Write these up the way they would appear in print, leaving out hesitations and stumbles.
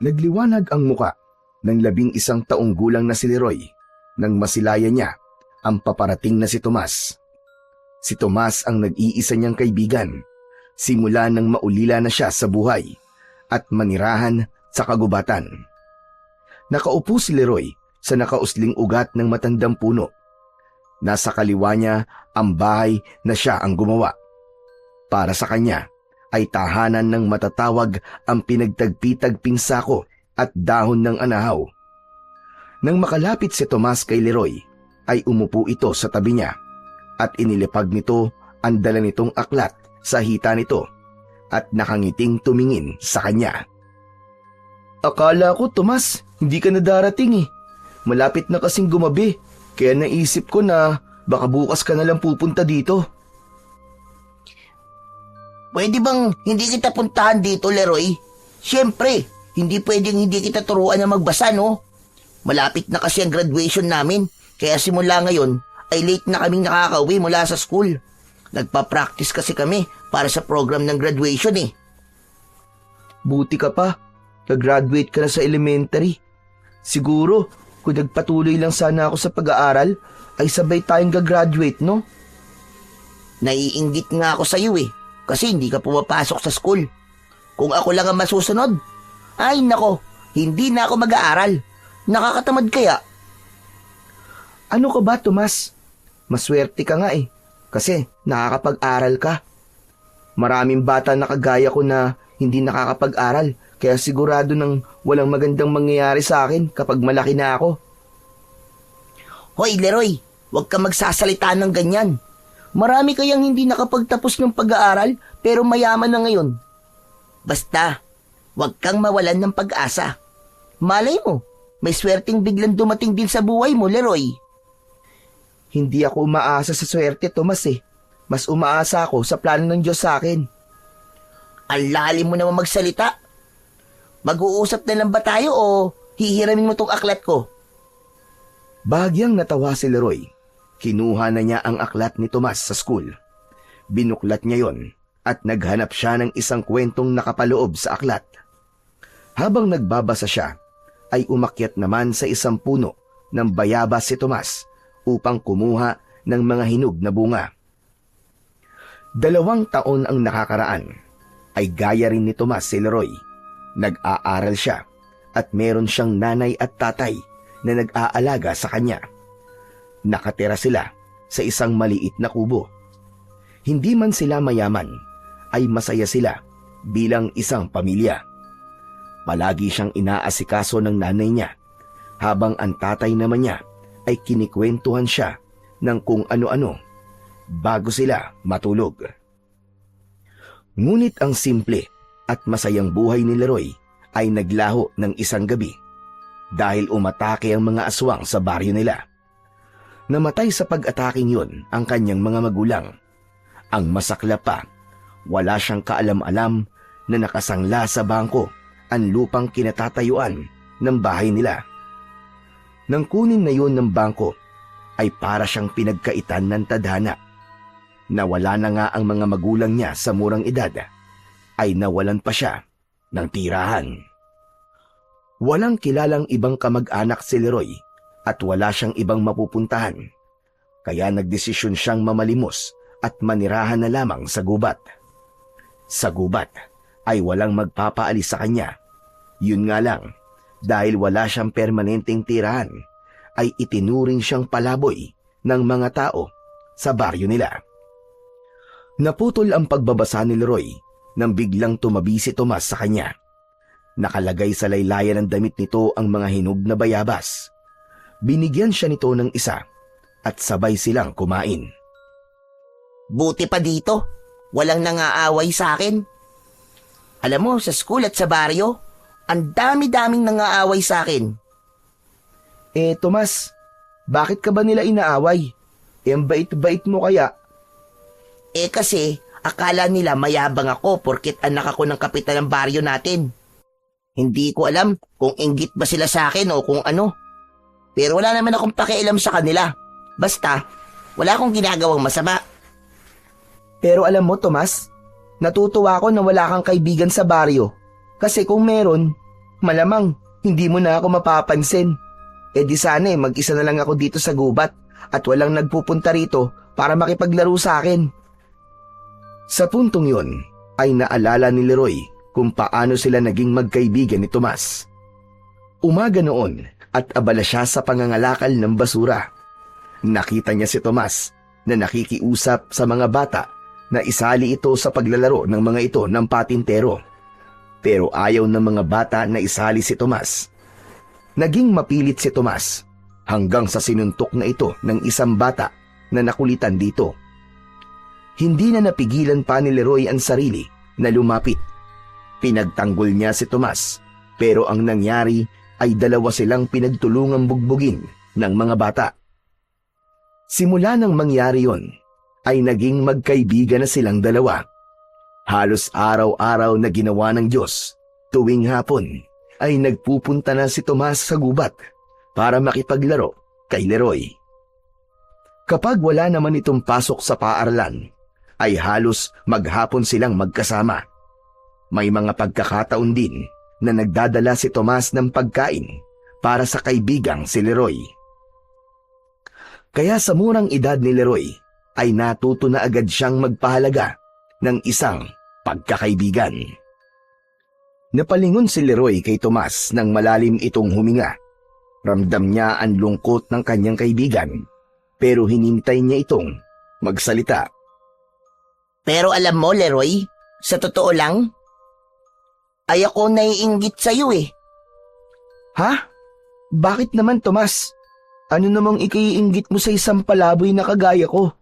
Nagliwanag ang muka ng 11 taong gulang na si Leroy nang masilaya niya ang paparating na si Tomas. Si Tomas ang nag-iisa niyang kaibigan simula nang maulila na siya sa buhay at manirahan sa kagubatan. Nakaupo si Leroy sa nakausling ugat ng matandang puno. Nasa kaliwa niya ang bahay na siya ang gumawa. Para sa kanya ay tahanan ng matatawag ang pinagtagpi-tagping sako at dahon ng anahaw. Nang makalapit si Tomas kay Leroy, ay umupo ito sa tabi niya at inilipag nito ang dala nitong aklat sa hita nito at nakangiting tumingin sa kanya. Akala ko, Tomas, hindi ka na darating eh. Malapit na kasing gumabi, kaya naisip ko na baka bukas ka na lang pupunta dito. Pwede bang hindi kita puntahan dito, Leroy? Siyempre, hindi pwedeng hindi kita turuan na magbasa, no? Malapit na kasi ang graduation namin, kaya simula ngayon ay late na kaming nakakauwi mula sa school. Nagpa-practice kasi kami para sa program ng graduation eh. Buti ka pa, nag-graduate ka na sa elementary. Siguro, kung nagpatuloy lang sana ako sa pag-aaral, ay sabay tayong gagraduate, no? Naiinggit nga ako sa iyo eh. Kasi hindi ka pumapasok sa school. Kung ako lang ang masusunod, ay nako, hindi na ako mag-aaral. Nakakatamad kaya. Ano ka ba, Tomas? Maswerte ka nga eh, kasi nakakapag-aral ka. Maraming bata na kagaya ko na hindi nakakapag-aral, kaya sigurado nang walang magandang mangyayari sa akin kapag malaki na ako. Hoy, Leroy, huwag ka magsasalita ng ganyan. Marami kayang hindi nakapagtapos ng pag-aaral pero mayaman na ngayon. Basta, huwag kang mawalan ng pag-asa. Malay mo, may swerteng biglang dumating din sa buhay mo, Leroy. Hindi ako umaasa sa swerte, Tomas eh. Mas umaasa ako sa plano ng Diyos sa akin. Ang lalim mo naman magsalita. Mag-uusap na lang ba tayo o hihiramin mo tong aklat ko? Bahagyang natawa si Leroy. Kinuha na niya ang aklat ni Tomas sa school. Binuklat niya yon at naghanap siya ng isang kwentong nakapaloob sa aklat. Habang nagbabasa siya, ay umakyat naman sa isang puno ng bayabas si Tomas upang kumuha ng mga hinog na bunga. 2 taon ang nakakaraan, ay gaya rin ni Tomas si Leroy. Nag-aaral siya at meron siyang nanay at tatay na nag-aalaga sa kanya. Nakatira sila sa isang maliit na kubo. Hindi man sila mayaman, ay masaya sila bilang isang pamilya. Palagi siyang inaasikaso ng nanay niya, habang ang tatay naman niya ay kinikwentuhan siya ng kung ano-ano bago sila matulog. Ngunit ang simple at masayang buhay ni Leroy ay naglaho ng isang gabi dahil umatake ang mga aswang sa baryo nila. Namatay sa pag-ataking yun ang kanyang mga magulang. Ang masaklap pa, wala siyang kaalam-alam na nakasangla sa bangko ang lupang kinatatayuan ng bahay nila. Nang kunin na yun ng bangko, ay para siyang pinagkaitan ng tadhana. Nawala na nga ang mga magulang niya sa murang edad, ay nawalan pa siya ng tirahan. Walang kilalang ibang kamag-anak si Leroy at wala siyang ibang mapupuntahan, kaya nagdesisyon siyang mamalimos at manirahan na lamang sa gubat. Sa gubat ay walang magpapaalis sa kanya. Yun nga lang, dahil wala siyang permanenteng tirahan, ay itinuring siyang palaboy ng mga tao sa baryo nila. Naputol ang pagbabasa ni Leroy nang biglang tumabi si Tomas sa kanya. Nakalagay sa laylayan ng damit nito ang mga hinog na bayabas. Binigyan siya nito ng isa at sabay silang kumain. Buti pa dito, walang nangaaway sa akin. Alam mo, sa school at sa baryo, ang dami-daming nangaaway sa akin. Tomas, bakit ka ba nila inaaway? Ang bait-bait mo kaya? Kasi, akala nila mayabang ako porket anak ako ng kapitan ng baryo natin. Hindi ko alam kung inggit ba sila sa akin o kung ano. Pero wala naman akong pakialam sa kanila. Basta, wala akong ginagawang masama. Pero alam mo, Tomas, natutuwa ako na wala kang kaibigan sa baryo. Kasi kung meron, Malamang, hindi mo na ako mapapansin. E di sana mag-isa na lang ako dito sa gubat at walang nagpupunta rito para makipaglaro sa akin. Sa puntong yon ay naalala ni Leroy kung paano sila naging magkaibigan ni Tomas. Umaga noon at abala siya sa pangangalakal ng basura. Nakita niya si Tomas na nakikiusap sa mga bata na isali ito sa paglalaro ng mga ito ng patintero. Pero ayaw ng mga bata na isali si Tomas. Naging mapilit si Tomas hanggang sa sinuntok na ito ng isang bata na nakulitan dito. Hindi na napigilan pa ni Leroy ang sarili na lumapit. Pinagtanggol niya si Tomas pero ang nangyari ay dalawa silang pinagtulungang bugbugin ng mga bata. Simula nang mangyari yon ay naging magkaibigan na silang dalawa. Halos araw-araw na ginawa ng Diyos, tuwing hapon ay nagpupunta na si Tomas sa gubat para makipaglaro kay Leroy. Kapag wala naman itong pasok sa paaralan, ay halos maghapon silang magkasama. May mga pagkakataon din na nagdadala si Tomas ng pagkain para sa kaibigang si Leroy. Kaya sa murang edad ni Leroy ay natuto na agad siyang magpahalaga ng isang pagkakaibigan. Napalingon si Leroy kay Tomas nang malalim itong huminga. Ramdam niya ang lungkot ng kanyang kaibigan, pero hinintay niya itong magsalita. Pero alam mo, Leroy, sa totoo lang, ay ako naiinggit sa'yo eh. Ha? Bakit naman, Tomas? Ano namang ikaiinggit mo sa isang palaboy na kagaya ko?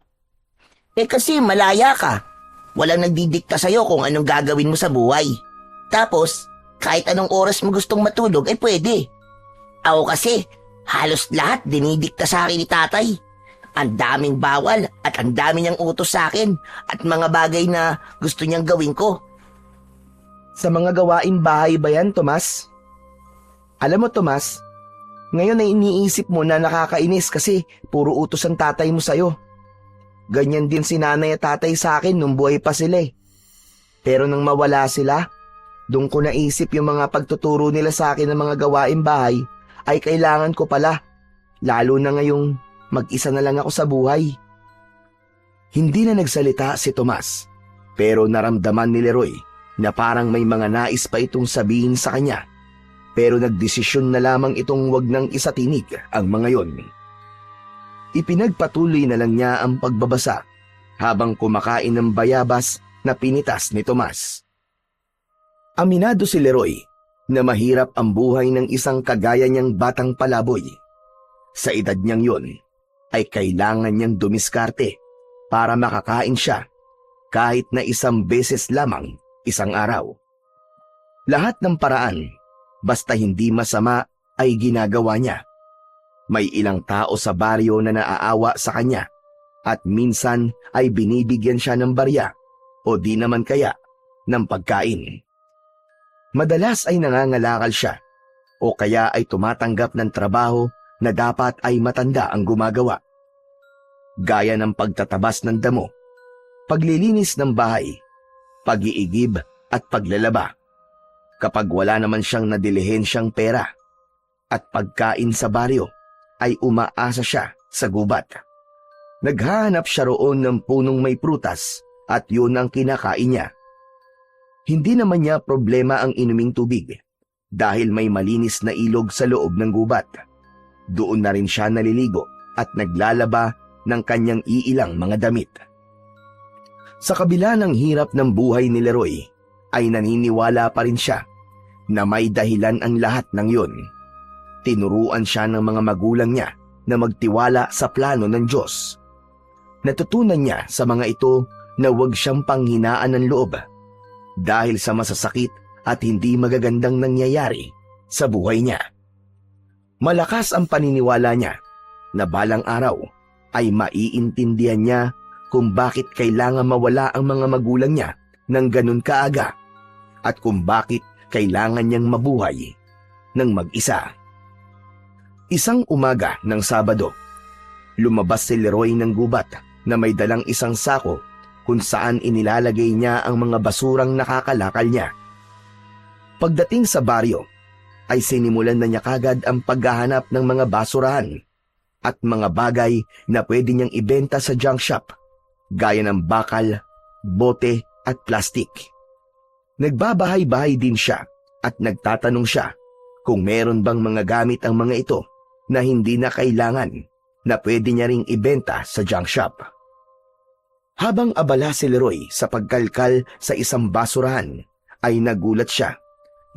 Eh kasi malaya ka. Walang nagdidikta sa'yo kung anong gagawin mo sa buhay. Tapos, kahit anong oras mo gustong matulog, ay pwede. Ako kasi, halos lahat dinidikta sa akin ni tatay. Ang daming bawal at ang dami niyang utos sa akin at mga bagay na gusto niyang gawin ko. Sa mga gawain bahay ba yan, Tomas? Alam mo, Tomas, ngayon ay iniisip mo na nakakainis kasi puro utos ang tatay mo sa'yo. Ganyan din si nanay at tatay sa akin nung buhay pa sila eh. Pero nang mawala sila, doon ko naisip yung mga pagtuturo nila sa akin ng mga gawain bahay ay kailangan ko pala, lalo na ngayong mag-isa na lang ako sa buhay. Hindi na nagsalita si Tomas, pero naramdaman ni Leroy na parang may mga nais pa itong sabihin sa kanya. Pero nagdesisyon na lamang itong wag nang isatinig ang mga yon. Ipinagpatuloy na lang niya ang pagbabasa habang kumakain ng bayabas na pinitas ni Tomas. Aminado si Leroy na mahirap ang buhay ng isang kagaya niyang batang palaboy. Sa edad niyang yon, ay kailangan niyang dumiskarte para makakain siya kahit na isang beses lamang isang araw. Lahat ng paraan, basta hindi masama, ay ginagawa niya. May ilang tao sa baryo na naaawa sa kanya at minsan ay binibigyan siya ng barya o di naman kaya ng pagkain. Madalas ay nangangalakal siya o kaya ay tumatanggap ng trabaho na dapat ay matanda ang gumagawa. Gaya ng pagtatabas ng damo, paglilinis ng bahay, pag-iigib at paglalaba. Kapag wala naman siyang nadilihensyang pera at pagkain sa baryo, ay umaasa siya sa gubat. Naghahanap siya roon ng punong may prutas at yun ang kinakain niya. Hindi naman niya problema ang inuming tubig dahil may malinis na ilog sa loob ng gubat. Doon na rin siya naliligo at naglalaba ng kanyang iilang mga damit. Sa kabila ng hirap ng buhay ni Leroy, ay naniniwala pa rin siya na may dahilan ang lahat ng yun. Tinuruan siya ng mga magulang niya na magtiwala sa plano ng Diyos. Natutunan niya sa mga ito na huwag siyang panghinaan ng loob dahil sa masasakit at hindi magagandang nangyayari sa buhay niya. Malakas ang paniniwala niya na balang araw ay maiintindihan niya kung bakit kailangan mawala ang mga magulang niya ng ganun kaaga at kung bakit kailangan niyang mabuhay ng mag-isa. Isang umaga ng Sabado, lumabas si Leroy ng gubat na may dalang isang sako kung saan inilalagay niya ang mga basurang nakakalakal niya. Pagdating sa baryo, ay sinimulan na niya kagad ang paghahanap ng mga basurahan at mga bagay na pwede niyang ibenta sa junk shop, gaya ng bakal, bote at plastik. Nagbabahay-bahay din siya at nagtatanong siya kung meron bang mga gamit ang mga ito na hindi na kailangan na pwede niya ring ibenta sa junk shop. Habang abala si Leroy sa pagkalkal sa isang basurahan, ay nagulat siya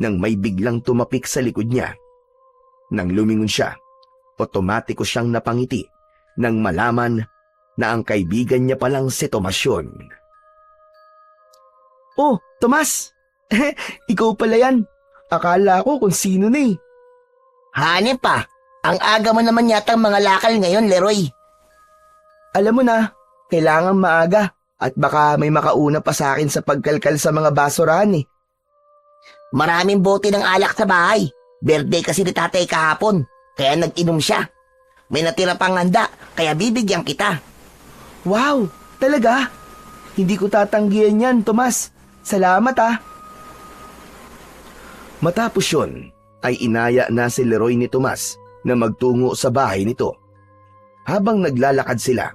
nang may biglang tumapik sa likod niya. Nang lumingon siya, otomatiko siyang napangiti nang malaman na ang kaibigan niya palang si Tomas yun. "Oh, Tomas! Ikaw pala yan. Akala ko kung sino na eh." Hanep pa, ang aga mo naman yata mga lakal ngayon, Leroy. "Alam mo na, kailangan maaga at baka may makauna pa sa akin sa pagkalkal sa mga basurahan eh." Maraming bote ng alak sa bahay. Birthday kasi ni tatay kahapon, kaya nag-inom siya. May natira pang handa, kaya bibigyan kita. "Wow, talaga? Hindi ko tatanggihan yan, Tomas. Salamat ah." Matapos yun, ay inaya na si Leroy ni Tomas na magtungo sa bahay nito. Habang naglalakad sila,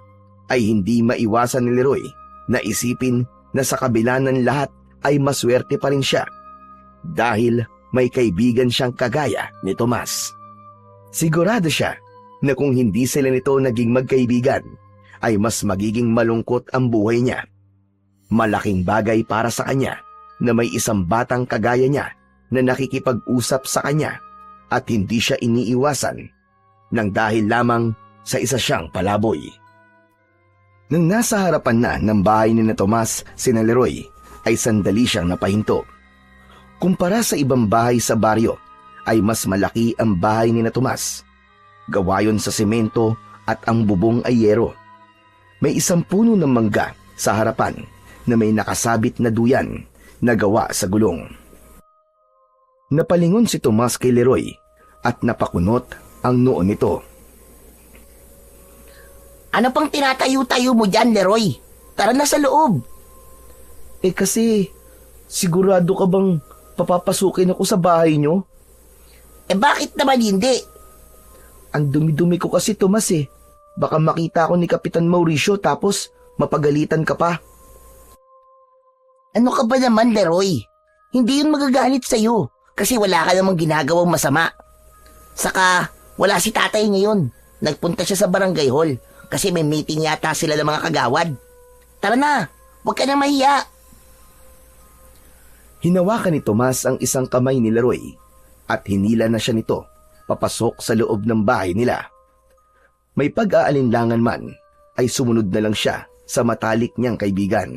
ay hindi maiwasan ni Leroy na isipin na sa kabila ng lahat ay maswerte pa rin siya dahil may kaibigan siyang kagaya ni Tomas. Sigurado siya na kung hindi sila nito naging magkaibigan, ay mas magiging malungkot ang buhay niya. Malaking bagay para sa kanya na may isang batang kagaya niya na nakikipag-usap sa kanya at hindi siya iniiwasan nang dahil lamang sa isa siyang palaboy. Nang nasa harapan na ng bahay ni na Tomas sina Leroy, ay sandali siyang napahinto. Kumpara sa ibang bahay sa baryo, ay mas malaki ang bahay ni na Tomas. Gawa yon sa semento at ang bubong ay yero. May isang puno ng mangga sa harapan na may nakasabit na duyan na gawa sa gulong. Napalingon si Tomas kay Leroy at napakunot ang noo nito. Ano pang tinatayo-tayo mo dyan, Leroy? Tara na sa loob. Kasi, sigurado ka bang papapasukin ako sa bahay nyo? Bakit naman hindi? Ang dumi-dumi ko kasi, Tomas eh. Baka makita ako ni Kapitan Mauricio tapos mapagalitan ka pa. Ano ka ba naman, Leroy? Hindi yun magagalit sa'yo kasi wala ka namang ginagawang masama. Saka, wala si tatay ngayon. Nagpunta siya sa barangay hall kasi may meeting yata sila ng mga kagawad. Tara na, huwag ka na mahiya. Hinawakan ni Tomas ang isang kamay ni Leroy at hinila na siya nito papasok sa loob ng bahay nila. May pag-aalinlangan man ay sumunod na lang siya sa matalik niyang kaibigan.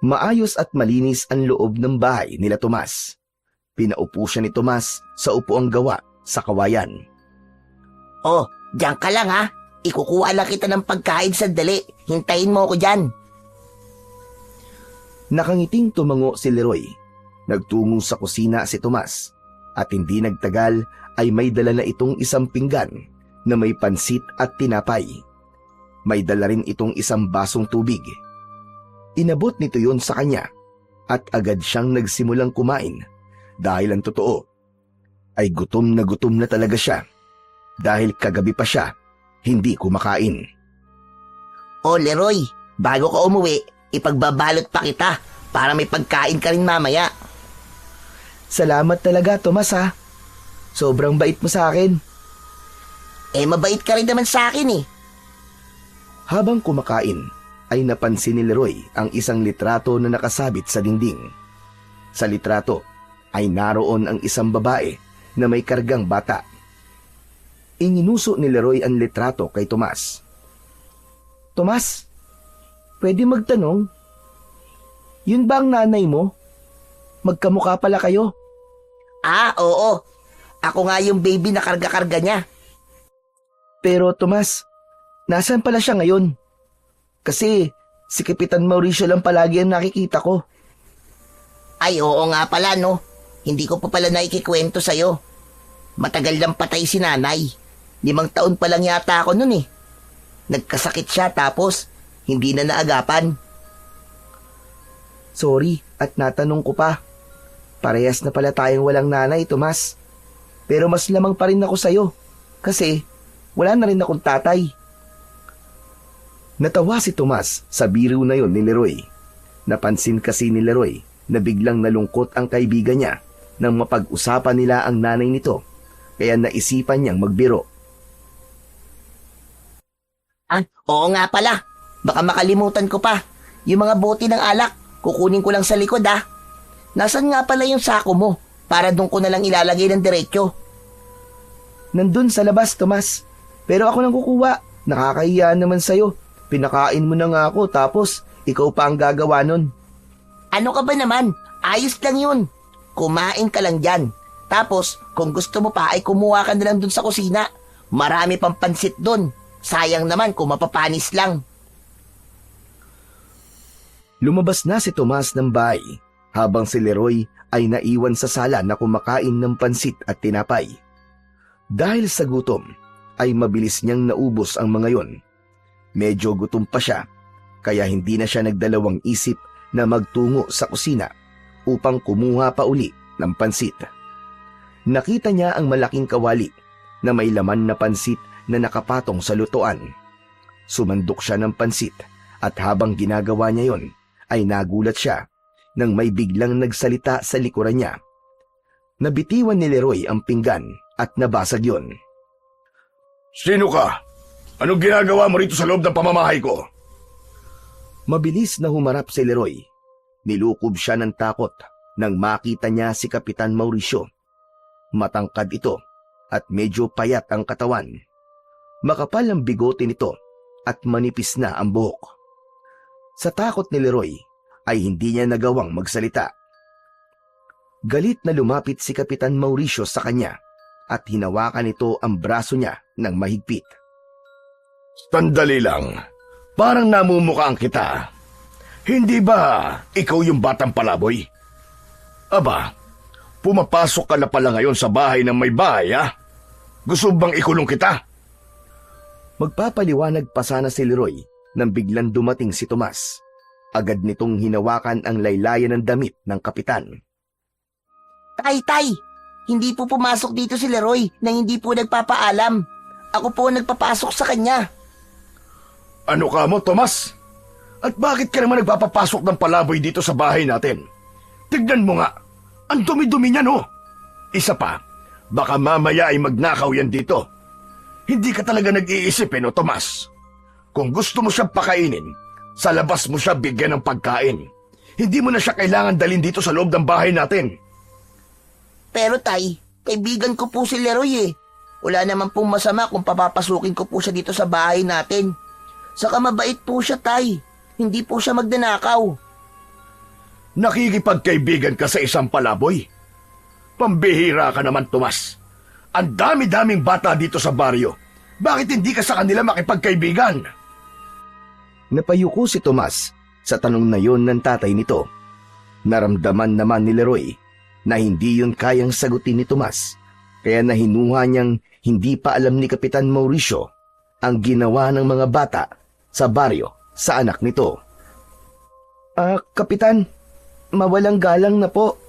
Maayos at malinis ang loob ng bahay nila Tomas. Pinaupo siya ni Tomas sa upuang gawa sa kawayan. Oh, diyan ka lang ha. Ikukuha lang kita ng pagkain sandali. Hintayin mo ako dyan. Nakangiting tumango si Leroy. Nagtungo sa kusina si Tomas at hindi nagtagal ay may dala na itong isang pinggan na may pansit at tinapay. May dala rin itong isang basong tubig. Inabot nito yon sa kanya at agad siyang nagsimulang kumain dahil ang totoo ay gutom na talaga siya dahil kagabi pa siya hindi kumakain. Oh, Leroy, bago ka umuwi, ipagbabalot pa kita para may pagkain ka rin mamaya. Salamat talaga, Tomas ha. Sobrang bait mo sa akin. Mabait ka rin naman sa akin eh. Habang kumakain, ay napansin ni Leroy ang isang litrato na nakasabit sa dingding. Sa litrato ay naroon ang isang babae na may kargang bata. Inginuso ni Leroy ang litrato kay Tomas. Tomas, pwede magtanong? Yun ba ang nanay mo? Magkamukha pala kayo. Oo. Ako nga yung baby na karga-karga niya. Pero Tomas, nasaan pala siya ngayon? Kasi si Kapitan Mauricio lang palagi ang nakikita ko. Ay, oo nga pala, no? Hindi ko pa pala naikikwento sa'yo. Matagal lang patay si nanay. 5 taon pa lang yata ako nun eh. Nagkasakit siya tapos hindi na naagapan. Sorry at natanong ko pa. Parehas na pala tayong walang nanay, Tomas. Pero mas lamang pa rin ako sa'yo. Kasi wala na rin akong tatay. Natawa si Tomas sa biro na yon ni Leroy. Napansin kasi ni Leroy na biglang nalungkot ang kaibigan niya nang mapag-usapan nila ang nanay nito. Kaya naisipan niyang magbiro. Oo nga pala. Baka makalimutan ko pa. Yung mga bote ng alak, kukunin ko lang sa likod Nasaan nga pala yung sako mo? Para doon ko na lang ilalagay ng diretsyo. Nandun sa labas, Tomas. Pero ako nang kukuha. Nakakahiya naman sa'yo. Pinakain mo na nga ako tapos ikaw pa ang gagawa nun. Ano ka ba naman? Ayos lang yun. Kumain ka lang dyan. Tapos, kung gusto mo pa ay kumuha ka na lang dun sa kusina. Marami pang pansit dun. Sayang naman kung mapapanis lang. Lumabas na si Tomas ng bahay habang si Leroy ay naiwan sa sala na kumakain ng pansit at tinapay. Dahil sa gutom, ay mabilis niyang naubos ang mga yon. Medyo gutom pa siya, kaya hindi na siya nagdalawang isip na magtungo sa kusina upang kumuha pa uli ng pansit. Nakita niya ang malaking kawali na may laman na pansit na nakapatong sa lutuan. Sumandok siya ng pansit at habang ginagawa niya yon, ay nagulat siya nang may biglang nagsalita sa likuran niya. Nabitiwan ni Leroy ang pinggan at nabasag yon. Sino ka? Anong ginagawa mo rito sa loob ng pamamahay ko? Mabilis na humarap si Leroy. Nilukob siya ng takot nang makita niya si Kapitan Mauricio. Matangkad ito at medyo payat ang katawan. Makapal ang bigote nito at manipis na ang buhok. Sa takot ni Leroy ay hindi niya nagawang magsalita. Galit na lumapit si Kapitan Mauricio sa kanya at hinawakan nito ang braso niya ng mahigpit. Sandali lang. Parang namumukhaan kita. Hindi ba ikaw yung batang palaboy? Aba, pumapasok ka na pala ngayon sa bahay ng may bahay, Gusto bang ikulong kita? Magpapaliwanag pa sana si Leroy nang biglang dumating si Tomas. Agad nitong hinawakan ang laylayan ng damit ng kapitan. Tay! Hindi po pumasok dito si Leroy nang hindi po nagpapaalam. Ako po nagpapasok sa kanya. Ano ka mo, Tomas? At bakit ka naman nagpapapasok ng palaboy dito sa bahay natin? Tignan mo nga, ang dumi-dumi niya, no? Isa pa, baka mamaya ay magnakaw yan dito. Hindi ka talaga nag-iisip, no, Tomas? Kung gusto mo siyang pakainin, sa labas mo siya bigyan ng pagkain. Hindi mo na siya kailangan dalhin dito sa loob ng bahay natin. Pero tay, kaibigan ko po si Leroy Wala naman pong masama kung papapasukin ko po siya dito sa bahay natin. Saka mabait po siya, tay. Hindi po siya magnanakaw. Nakikipagkaibigan ka sa isang palaboy? Pambihira ka naman, Tomas. Ang dami-daming bata dito sa baryo. Bakit hindi ka sa kanila makipagkaibigan? Napayuko si Tomas sa tanong na yon ng tatay nito. Naramdaman naman ni Leroy na hindi yun kayang sagutin ni Tomas, kaya nahinuha niyang hindi pa alam ni Kapitan Mauricio ang ginawa ng mga bata sa baryo sa anak nito. Kapitan, mawalang galang na po.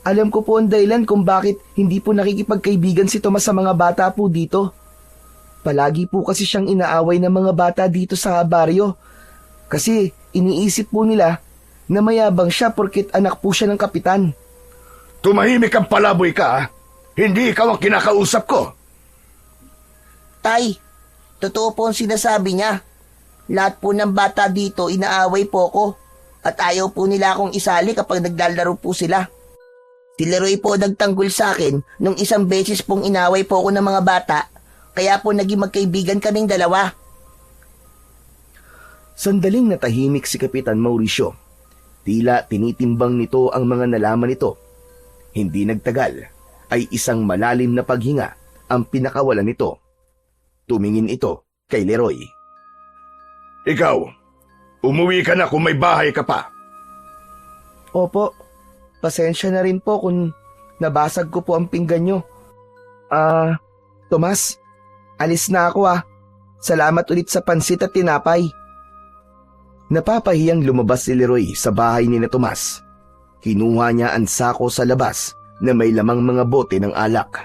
Alam ko po ang dahilan kung bakit hindi po nakikipagkaibigan si Tomas sa mga bata po dito. Palagi po kasi siyang inaaway ng mga bata dito sa baryo. Kasi iniisip po nila na mayabang siya porket anak po siya ng kapitan. Tumahimik ang palaboy ka, Hindi ikaw ang kinakausap ko. Tay, totoo po ang sinasabi niya. Lahat po ng bata dito inaaway po ko at ayaw po nila akong isali kapag naglalaro po sila. Si Leroy po nagtanggol sa akin nung isang beses pong inaway po ako ng mga bata, kaya po naging magkaibigan kaming dalawa. Sandaling natahimik si Kapitan Mauricio. Tila tinitimbang nito ang mga nalaman nito. Hindi nagtagal ay isang malalim na paghinga ang pinakawalan nito. Tumingin ito kay Leroy. Ikaw, umuwi ka na kung may bahay ka pa. Opo, pasensya na rin po kung nabasag ko po ang pinggan nyo. Tomas, alis na ako . Salamat ulit sa pansit at tinapay. Napapahiyang lumabas si Leroy sa bahay ni na Tomas. Kinuha niya ang sako sa labas na may lamang mga bote ng alak.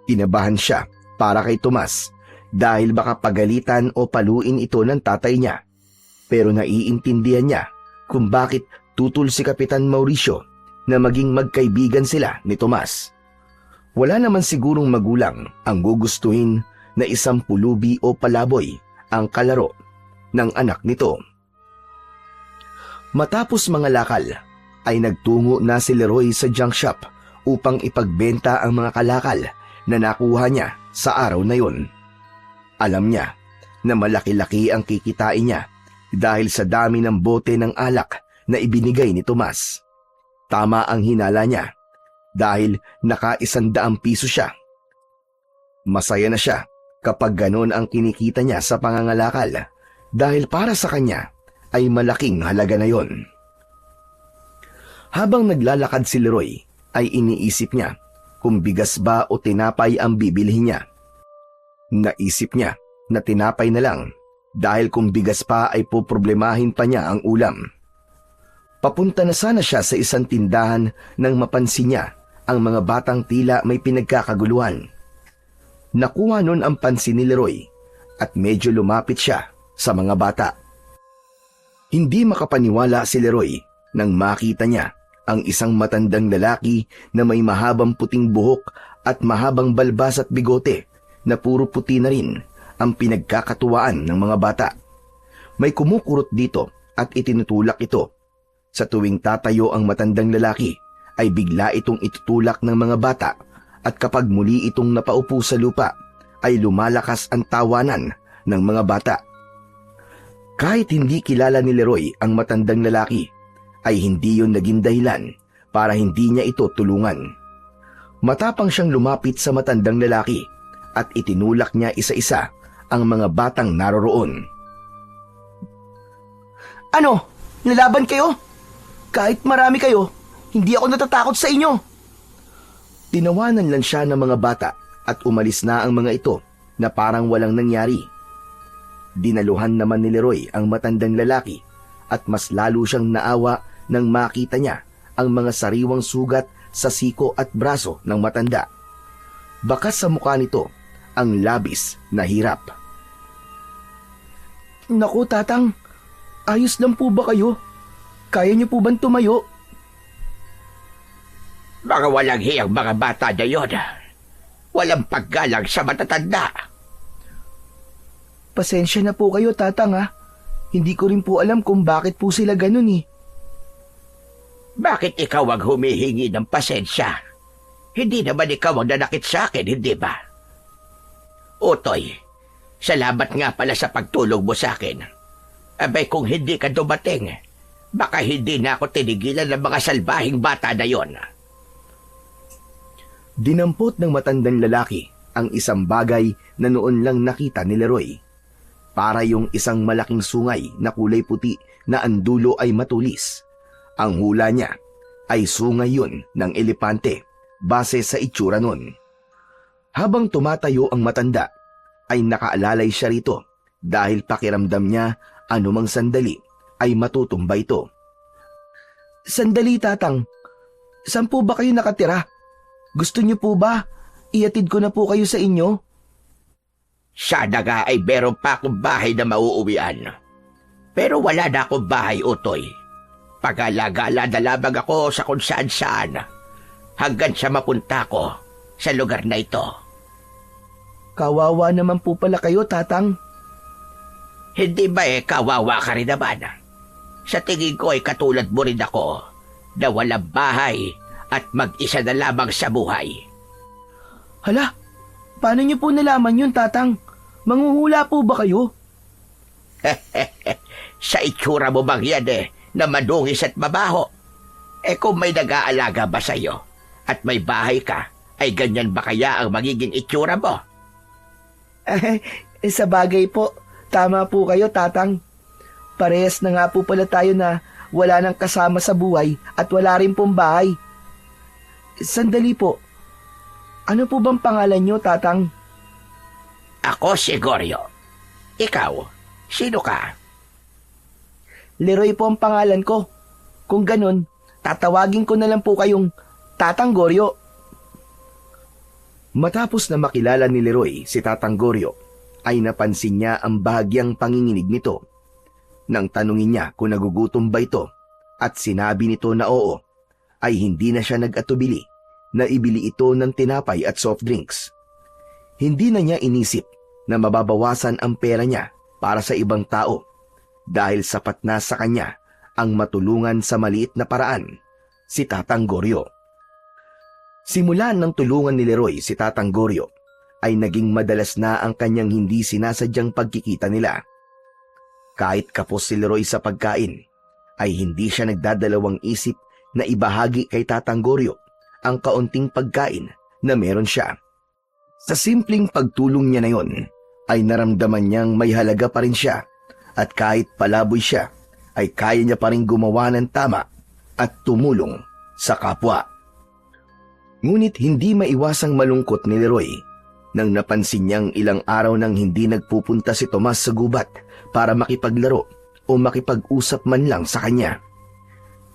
Kinabahan siya para kay Tomas dahil baka pagalitan o paluin ito ng tatay niya. Pero naiintindihan niya kung bakit tutol si Kapitan Mauricio na maging magkaibigan sila ni Tomas. Wala naman sigurong magulang ang gugustuhin na isang pulubi o palaboy ang kalaro ng anak nito. Matapos mga lakal, ay nagtungo na si Leroy sa junk shop upang ipagbenta ang mga kalakal na nakuha niya sa araw na yon. Alam niya na malaki-laki ang kikitain niya dahil sa dami ng bote ng alak na ibinigay ni Tomas. Tama ang hinala niya dahil naka-100 piso siya. Masaya na siya kapag ganon ang kinikita niya sa pangangalakal dahil para sa kanya ay malaking halaga na yon. Habang naglalakad si Leroy ay iniisip niya kung bigas ba o tinapay ang bibilhin niya. Naisip niya na tinapay na lang dahil kung bigas pa ay poproblemahin pa niya ang ulam. Papunta na sana siya sa isang tindahan nang mapansin niya ang mga batang tila may pinagkakaguluhan. Nakuha nun ang pansin ni Leroy at medyo lumapit siya sa mga bata. Hindi makapaniwala si Leroy nang makita niya ang isang matandang lalaki na may mahabang puting buhok at mahabang balbas at bigote na puro puti na rin ang pinagkakatuwaan ng mga bata. May kumukurot dito at itinutulak ito. Sa tuwing tatayo ang matandang lalaki ay bigla itong itutulak ng mga bata at kapag muli itong napaupo sa lupa ay lumalakas ang tawanan ng mga bata. Kahit hindi kilala ni Leroy ang matandang lalaki, ay hindi yon naging dahilan para hindi niya ito tulungan. Matapang siyang lumapit sa matandang lalaki at itinulak niya isa-isa ang mga batang naroroon. Ano? Lalaban kayo? Kahit marami kayo, hindi ako natatakot sa inyo. Tinawanan lang siya ng mga bata at umalis na ang mga ito na parang walang nangyari. Dinaluhan naman ni Leroy ang matandang lalaki at mas lalo siyang naawa nang makita niya ang mga sariwang sugat sa siko at braso ng matanda. Bakas sa mukha nito ang labis na hirap. Naku, tatang, ayos lang po ba kayo? Kaya niyo po bang tumayo? Mga walang hiyang mga bata na yun. Walang paggalang sa matatanda. Pasensya na po kayo, tatang ha. Hindi ko rin po alam kung bakit po sila ganun eh. Bakit ikaw ang humihingi ng pasensya? Hindi naman ikaw ang nanakit sa akin, hindi ba? Utoy, salamat nga pala sa pagtulong mo sa akin. Abay kung hindi ka dumating, baka hindi na ako tinigilan ng mga salbahing bata na yon. Dinampot ng matandang lalaki ang isang bagay na noon lang nakita ni Leroy. Para yung isang malaking sungay na kulay puti na ang dulo ay matulis. Ang hula niya ay sungay yun ng elepante base sa itsura nun. Habang tumatayo ang matanda, ay nakaalalay siya rito dahil pakiramdam niya anumang sandali ay matutumba ito. Sandali, tatang. Saan po ba kayo nakatira? Gusto niyo po ba iatid ko na po kayo sa inyo? Sana nga ay meron pa akong bahay na mauuwian. Pero wala na akong bahay, Utoy. Pag-alagala na lamang ako sa kung saan-saan hanggang sa mapunta ko sa lugar na ito. Kawawa naman po pala kayo, tatang. Hindi ba kawawa ka rin naman? Sa tingin ko ay katulad mo rin ako na walang bahay at mag-isa na lamang sa buhay. Hala, paano niyo po nalaman yun, tatang? Manghuhula po ba kayo? Sa itsura mo bang yan na madungis at mabaho? Kung may nag-aalaga ba sa'yo at may bahay ka, ay ganyan ba kaya ang magiging itsura mo? Sa bagay po, tama po kayo, tatang. Parehas na nga po pala tayo na wala nang kasama sa buhay at wala rin pong bahay. Sandali po, ano po bang pangalan niyo, tatang? Ako si Goryo. Ikaw, sino ka? Leroy po ang pangalan ko. Kung ganun, tatawagin ko na lang po kayong Tatang Goryo. Matapos na makilala ni Leroy si Tatang Goryo, ay napansin niya ang bahagyang panginginig nito. Nang tanungin niya kung nagugutom ba ito at sinabi nito na oo, ay hindi na siya nag-atubili na ibili ito ng tinapay at soft drinks. Hindi na niya inisip na mababawasan ang pera niya para sa ibang tao dahil sapat na sa kanya ang matulungan sa maliit na paraan si Tatang Goryo. Simula nang tulungan ni Leroy si Tatang Goryo, ay naging madalas na ang kanyang hindi sinasadyang pagkikita nila. Kahit kapos si Leroy sa pagkain, ay hindi siya nagdadalawang isip na ibahagi kay Tatang Goryo ang kaunting pagkain na meron siya. Sa simpleng pagtulong niya na yon, ay naramdaman niyang may halaga pa rin siya at kahit palaboy siya, ay kaya niya pa rin gumawa ng tama at tumulong sa kapwa. Ngunit hindi maiwasang malungkot ni Leroy nang napansin niyang ilang araw nang hindi nagpupunta si Tomas sa gubat para makipaglaro o makipag-usap man lang sa kanya.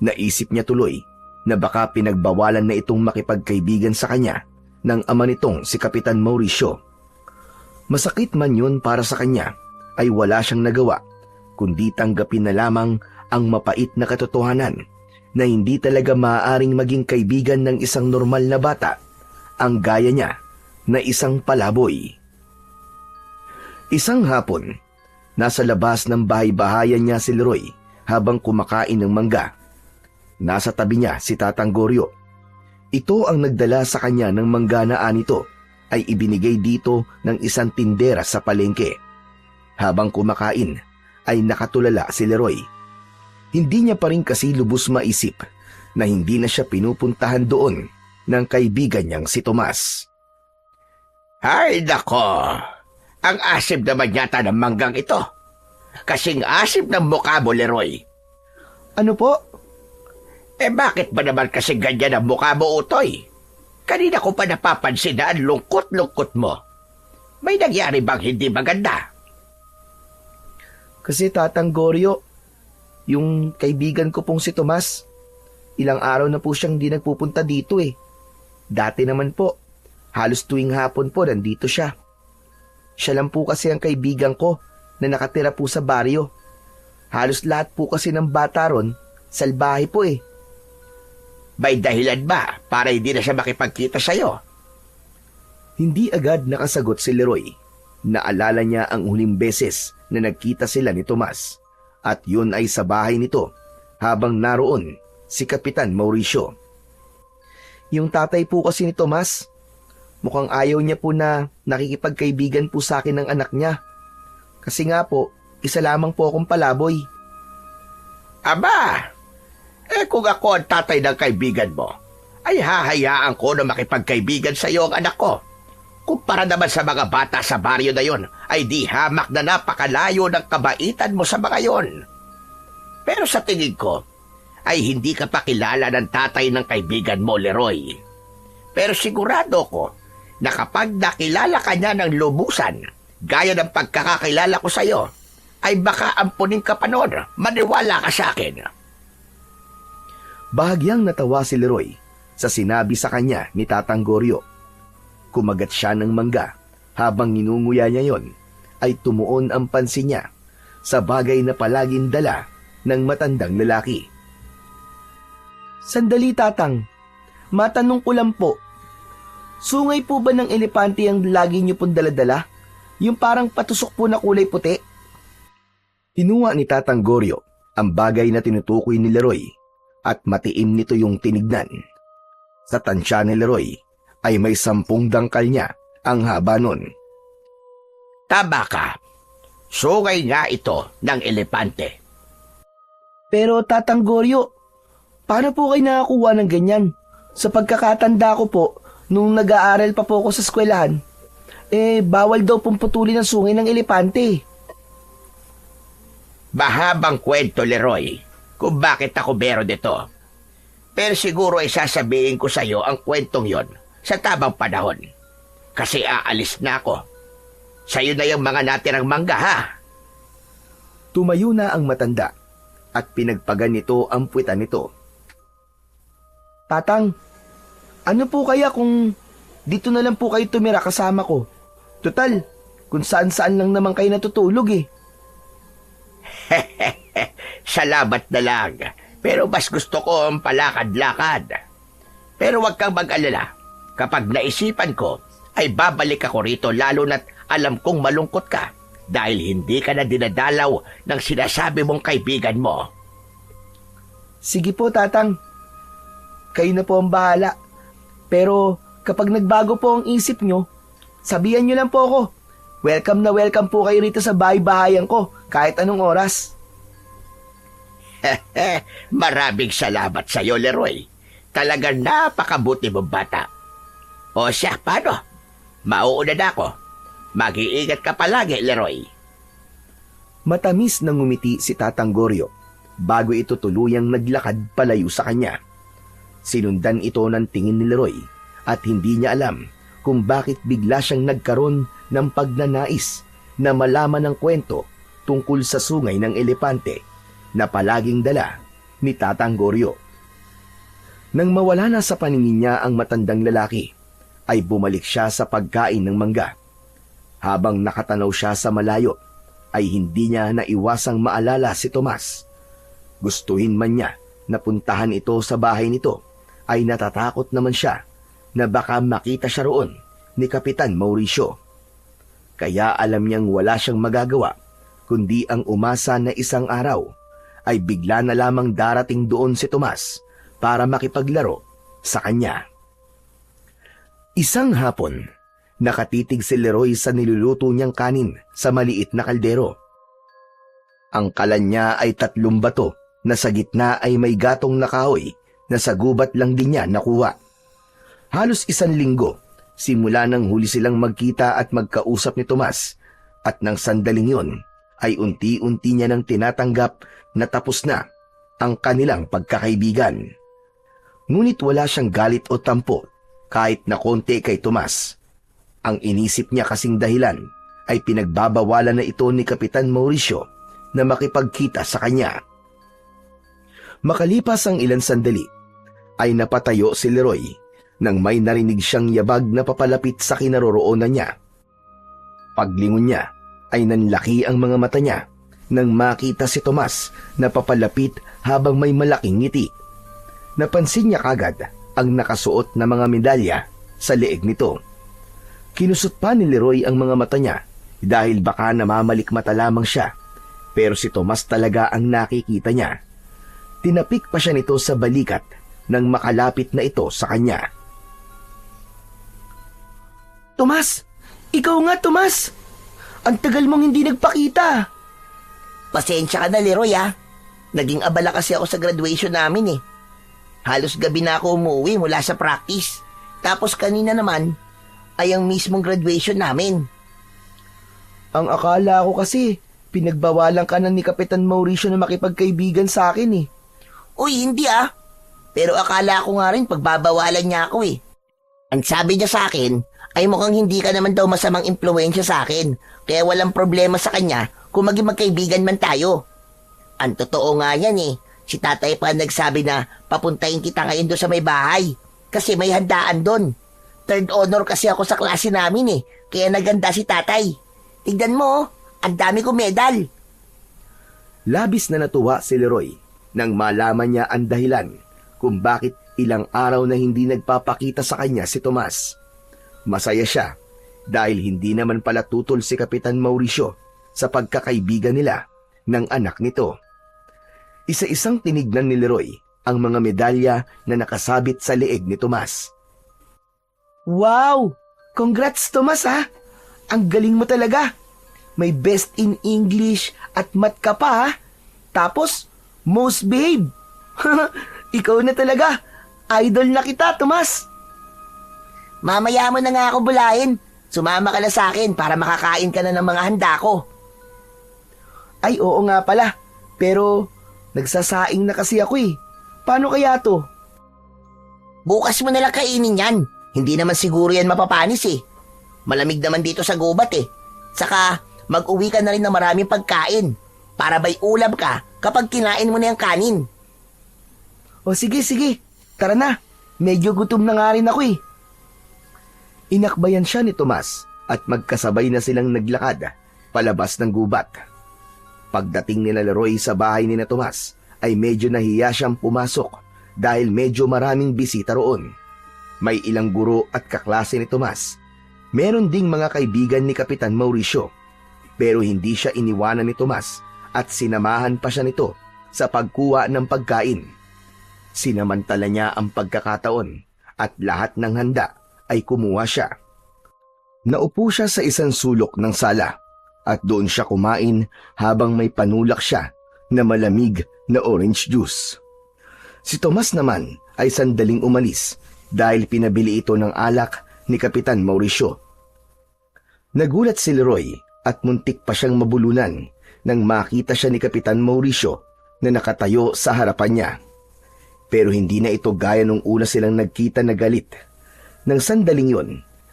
Naisip niya tuloy na baka pinagbawalan na itong makipagkaibigan sa kanya ng ama nitong si Kapitan Mauricio. Masakit man yun para sa kanya, ay wala siyang nagawa kundi tanggapin na lamang ang mapait na katotohanan na hindi talaga maaaring maging kaibigan ng isang normal na bata ang gaya niya na isang palaboy. Isang hapon, nasa labas ng bahay-bahayan niya si Leroy habang kumakain ng mangga. Nasa tabi niya si Tatang Goryo. Ito ang nagdala sa kanya ng mangga na anito ay ibinigay dito ng isang tindera sa palengke. Habang kumakain ay nakatulala si Leroy. Hindi niya pa rin kasi lubos maisip na hindi na siya pinupuntahan doon ng kaibigan niyang si Tomas. Ay, nako! Ang asim naman yata ng manggang ito. Kasing asim ng mukha mo, Leroy. Ano po? Bakit ba naman kasi ganyan ang mukha mo, Utoy? Kanina ko pa napapansin na ang lungkot-lungkot mo. May nangyari bang hindi maganda? Kasi Tatang Goryo, yung kaibigan ko pong si Tomas, ilang araw na po siyang di nagpupunta dito eh. Dati naman po, halos tuwing hapon po nandito siya. Siya lang po kasi ang kaibigan ko na nakatira po sa baryo. Halos lahat po kasi ng bata ron, salbahe po eh. May dahilan ba para hindi na siya makipagkita sa'yo? Hindi agad nakasagot si Leroy. Naalala niya ang huling beses na nagkita sila ni Tomas at yun ay sa bahay nito habang naroon si Kapitan Mauricio. Yung tatay po kasi ni Tomas, mukhang ayaw niya po na nakikipagkaibigan po sa akin ng anak niya. Kasi nga po, isa lamang po akong palaboy. Aba! Kung ako ang tatay ng kaibigan mo, ay hahayaan ko na makipagkaibigan sa iyo ang anak ko. Kumpara naman sa mga bata sa baryo na yon, ay di hamak na napakalayo ng kabaitan mo sa mga yon. Pero sa tingin ko, ay hindi ka pa kilala ng tatay ng kaibigan mo, Leroy. Pero sigurado ko na kapag nakilala ka niya ng lubusan, gaya ng pagkakakilala ko sa iyo, ay baka ampunin ka pa noon. Maniwala ka sa akin. Bahagyang natawa si Leroy sa sinabi sa kanya ni Tatang Goryo. Kumagat siya ng mangga habang ninunguya niya yon ay tumuon ang pansin niya sa bagay na palaging dala ng matandang lalaki. Sandali Tatang, matanong ko lang po, sungay po ba ng elepante ang lagi niyo pong daladala? Yung parang patusok po na kulay puti? Hinuha ni Tatang Goryo ang bagay na tinutukoy ni Leroy at matiim nito yung tinignan. Sa tansya ni Leroy ay may 10 dangkal niya ang haba nun. Tama ka. Sungay nga ito ng elepante. Pero Tatang Goryo, paano po kayo nakakuha ng ganyan? Sa pagkakatanda ko po, nung nag-aaral pa po ako sa eskwelahan, bawal daw pong putulin ang sungay ng elepante. Mahabang kwento, Leroy, kung bakit ako meron dito. Pero siguro ay sasabihin ko sa iyo ang kwentong yon sa tamang panahon. Kasi aalis na ako. Sa'yo na yung mga natirang mangga, ha? Tumayo na ang matanda at pinagpagan nito ang puwitan nito. Tatang, ano po kaya kung dito na lang po kayo tumira kasama ko. Total, kung saan-saan lang naman kayo natutulog eh. Salamat na lang. Pero mas gusto ko ang palakad-lakad. Pero huwag kang mag-alala. Kapag naisipan ko, ay babalik ako rito lalo na't alam kong malungkot ka dahil hindi ka na dinadalaw ng sinasabi mong kaibigan mo. Sige po, Tatang. Kayo na po ang bahala. Pero kapag nagbago po ang isip nyo, sabihan nyo lang po ako. Welcome na welcome po kayo rito sa bahay-bahayan ko kahit anong oras. Maraming salamat sa iyo, Leroy. Talagang napakabuti mong bata. O siya, paano? Mauuna na ako. Mag-iingat ka palagi, Leroy. Matamis na ngumiti si Tatang Goryo bago ito tuluyang naglakad palayo sa kanya. Sinundan ito ng tingin ni Leroy at hindi niya alam kung bakit bigla siyang nagkaroon ng pagnanais na malaman ang kwento tungkol sa sungay ng elepante na palaging dala ni Tatang Goryo. Nang mawala na sa paningin niya ang matandang lalaki, ay bumalik siya sa pagkain ng mangga. Habang nakatanaw siya sa malayo, ay hindi niya naiwasang maalala si Tomas. Gustuhin man niya na puntahan ito sa bahay nito, ay natatakot naman siya na baka makita siya roon ni Kapitan Mauricio. Kaya alam niyang wala siyang magagawa, kundi ang umasa na isang araw ay bigla na lamang darating doon si Tomas para makipaglaro sa kanya. Isang hapon, nakatitig si Leroy sa niluluto niyang kanin sa maliit na kaldero. Ang kalan niya ay 3 bato na sa gitna ay may gatong na kahoy na sa gubat lang din niya nakuha. Halos 1 linggo simula nang huli silang magkita at magkausap ni Tomas at nang sandaling yun ay unti-unti niya nang tinatanggap na tapos na ang kanilang pagkakaibigan. Ngunit wala siyang galit o tampo kahit na konti kay Tomas. Ang inisip niya kasing dahilan ay pinagbabawalan na ito ni Kapitan Mauricio na makipagkita sa kanya. Makalipas ang ilang sandali, ay napatayo si Leroy nang may narinig siyang yabag na papalapit sa kinaroroonan niya. Paglingon niya ay nanlaki ang mga mata niya nang makita si Tomas na papalapit habang may malaking ngiti. Napansin niya kagad ang nakasuot na mga medalya sa leeg nito. Kinusot pa ni Leroy ang mga mata niya dahil baka namamalikmata lamang siya, pero si Tomas talaga ang nakikita niya. Tinapik pa siya nito sa balikat nang makalapit na ito sa kanya. Tomas! Ikaw nga, Tomas! Ang tagal mong hindi nagpakita! Pasensya ka na, Leroy, ah. Naging abala kasi ako sa graduation namin eh. Halos gabi na ako umuwi mula sa practice. Tapos kanina naman ay ang mismong graduation namin. Ang akala ko kasi, pinagbawalan ka na ni Kapitan Mauricio na makipagkaibigan sa akin eh. Uy, hindi ah. Pero akala ko nga rin pagbabawalan niya ako eh. Ang sabi niya sa akin ay mukhang hindi ka naman daw masamang impluwensya sa akin. Kaya walang problema sa kanya kung maging magkaibigan man tayo. Ang totoo nga yan eh. Si tatay pa nagsabi na papuntahin kita ngayon doon sa may bahay. Kasi may handaan doon. 3rd honor kasi ako sa klase namin eh. Kaya naganda si tatay. Tignan mo, ang dami kong medal. Labis na natuwa si Leroy nang malaman niya ang dahilan kung bakit ilang araw na hindi nagpapakita sa kanya si Tomas. Masaya siya dahil hindi naman pala tutol si Kapitan Mauricio sa pagkakaibigan nila ng anak nito. Isa-isang tinignan ni Leroy ang mga medalya na nakasabit sa leeg ni Tomas. Wow! Congrats, Tomas, ha? Ang galing mo talaga. May best in English at math ka pa, ha? Tapos, most babe. Ikaw na talaga. Idol na kita, Tomas. Mamaya mo na nga ako bulayin. Sumama ka na sa akin para makakain ka na ng mga handa ko. Ay, oo nga pala. Pero, nagsasaing na kasi ako eh. Paano kaya to? Bukas mo nalang kainin yan. Hindi naman siguro yan mapapanis eh. Malamig naman dito sa gubat eh. Saka, mag-uwi ka na rin ng maraming pagkain. Para may ulam ka kapag kinain mo na yung kanin. O sige, sige. Tara na. Medyo gutom na nga rin ako eh. Inakbayan siya ni Tomas at magkasabay na silang naglakad palabas ng gubat. Pagdating nila Leroy sa bahay ni na Tomas ay medyo nahiya siyang pumasok dahil medyo maraming bisita roon. May ilang guro at kaklase ni Tomas. Meron ding mga kaibigan ni Kapitan Mauricio, pero hindi siya iniwanan ni Tomas at sinamahan pa siya nito sa pagkuha ng pagkain. Sinamantala niya ang pagkakataon at lahat ng handa ay kumuha siya. Naupo siya sa isang sulok ng sala at doon siya kumain habang may panulak siya na malamig na orange juice. Si Tomas naman ay sandaling umalis dahil pinabili ito ng alak ni Kapitan Mauricio. Nagulat si Leroy at muntik pa siyang mabulunan nang makita siya ni Kapitan Mauricio na nakatayo sa harapan niya. Pero hindi na ito gaya nung una silang nagkita na galit. Nang sandaling yon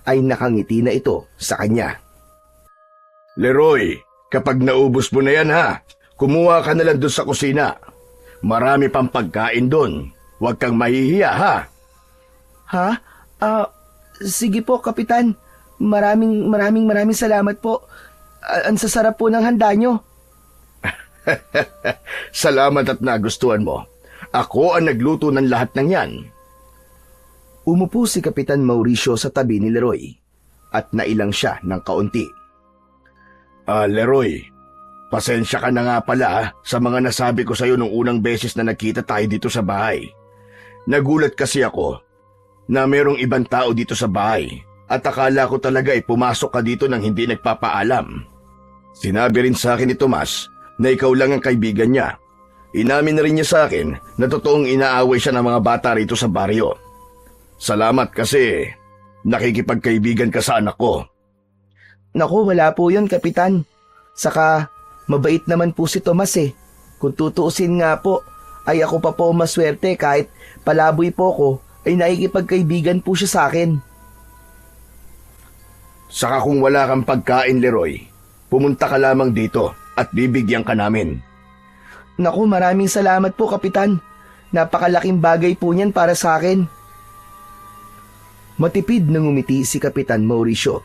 ay nakangiti na ito sa kanya. Leroy, kapag naubos mo na yan ha, kumuha ka na lang doon sa kusina. Marami pang pagkain doon. Huwag kang mahihiya ha. Ha? Sige po, Kapitan. Maraming salamat po. Ang sasarap po ng handa nyo. Salamat at nagustuhan mo. Ako ang nagluto ng lahat ng yan. Umupo si Kapitan Mauricio sa tabi ni Leroy at nailang siya ng kaunti. Leroy, pasensya ka na nga pala sa mga nasabi ko sa'yo nung unang beses na nagkita tayo dito sa bahay. Nagulat kasi ako na merong ibang tao dito sa bahay at akala ko talaga pumasok ka dito nang hindi nagpapaalam. Sinabi rin sa akin ni Tomas na ikaw lang ang kaibigan niya. Inamin na rin niya sa akin na totoong inaaway siya ng mga bata rito sa baryo. Salamat kasi nakikipagkaibigan ka sa anak ko. Naku, wala po yun, Kapitan. Saka, mabait naman po si Tomas eh. Kung tutuusin nga po, ay ako pa po maswerte kahit palaboy po ko, ay nakikipagkaibigan po siya sa akin. Saka kung wala kang pagkain, Leroy, pumunta ka lamang dito at bibigyan ka namin. Naku, maraming salamat po, Kapitan. Napakalaking bagay po niyan para sa akin. Matipid na ngumiti si Kapitan Mauricio.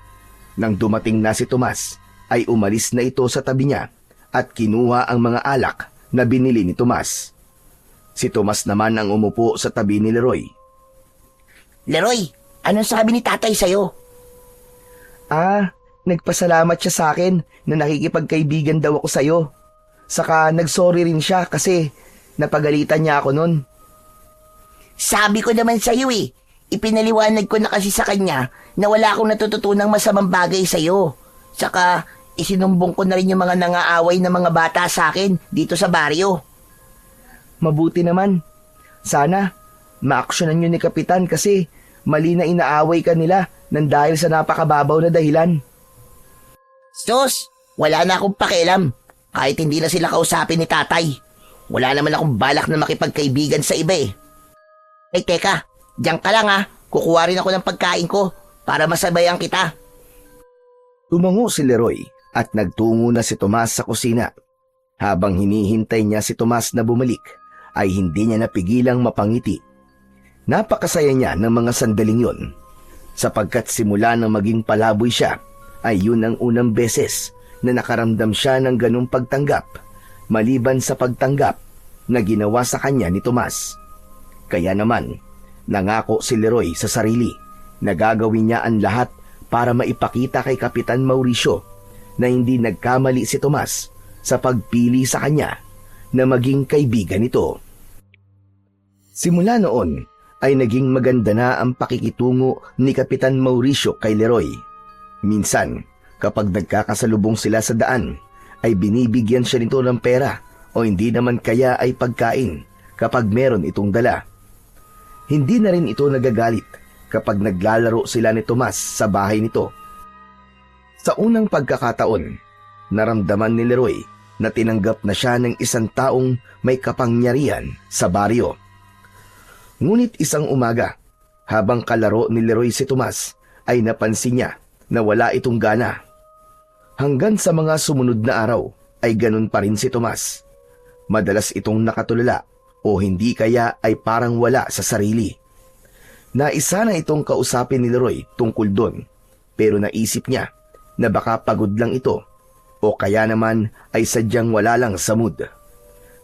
Nang dumating na si Tomas, ay umalis na ito sa tabi niya at kinuha ang mga alak na binili ni Tomas. Si Tomas naman ang umupo sa tabi ni Leroy. Leroy, anong sabi ni tatay sa'yo? Nagpasalamat siya sa akin na nakikipagkaibigan daw ako sa'yo. Saka nagsorry rin siya kasi napagalitan niya ako nun. Sabi ko naman sa'yo ipinaliwanag ko na kasi sa kanya na wala akong natututunang masamang bagay sa'yo. Saka isinumbong ko na rin yung mga nangaaway na mga bata sa akin dito sa baryo. Mabuti naman. Sana maaksyonan niyo ni Kapitan kasi mali na inaaway ka nila nang dahil sa napakababaw na dahilan. Sus, wala na akong pakialam. Kahit hindi na sila kausapin ni tatay. Wala naman akong balak na makipagkaibigan sa iba eh. Ay teka, diyan ka lang kukuha rin ako ng pagkain ko para masabayan kita. Tumango si Leroy at nagtungo na si Tomas sa kusina. Habang hinihintay niya si Tomas na bumalik, ay hindi niya napigilang mapangiti. Napakasaya niya ng mga sandaling yun, sapagkat simula nang maging palaboy siya, ay yun ang unang beses na nakaramdam siya ng ganung pagtanggap, maliban sa pagtanggap na ginawa sa kanya ni Tomas. Kaya naman, nangako si Leroy sa sarili na gagawin niya ang lahat para maipakita kay Kapitan Mauricio na hindi nagkamali si Tomas sa pagpili sa kanya na maging kaibigan nito. Simula noon ay naging maganda na ang pakikitungo ni Kapitan Mauricio kay Leroy. Minsan, kapag nagkakasalubong sila sa daan, ay binibigyan siya nito ng pera o hindi naman kaya ay pagkain kapag meron itong dala. Hindi na rin ito nagagalit kapag naglalaro sila ni Tomas sa bahay nito. Sa unang pagkakataon, naramdaman ni Leroy na tinanggap na siya ng isang taong may kapangyarihan sa baryo. Ngunit isang umaga, habang kalaro ni Leroy si Tomas, ay napansin niya na wala itong gana. Hanggang sa mga sumunod na araw ay ganun pa rin si Tomas. Madalas itong nakatulala o hindi kaya ay parang wala sa sarili. Naisa na itong kausapin ni Leroy tungkol doon, pero naisip niya na baka pagod lang ito o kaya naman ay sadyang wala lang sa mood.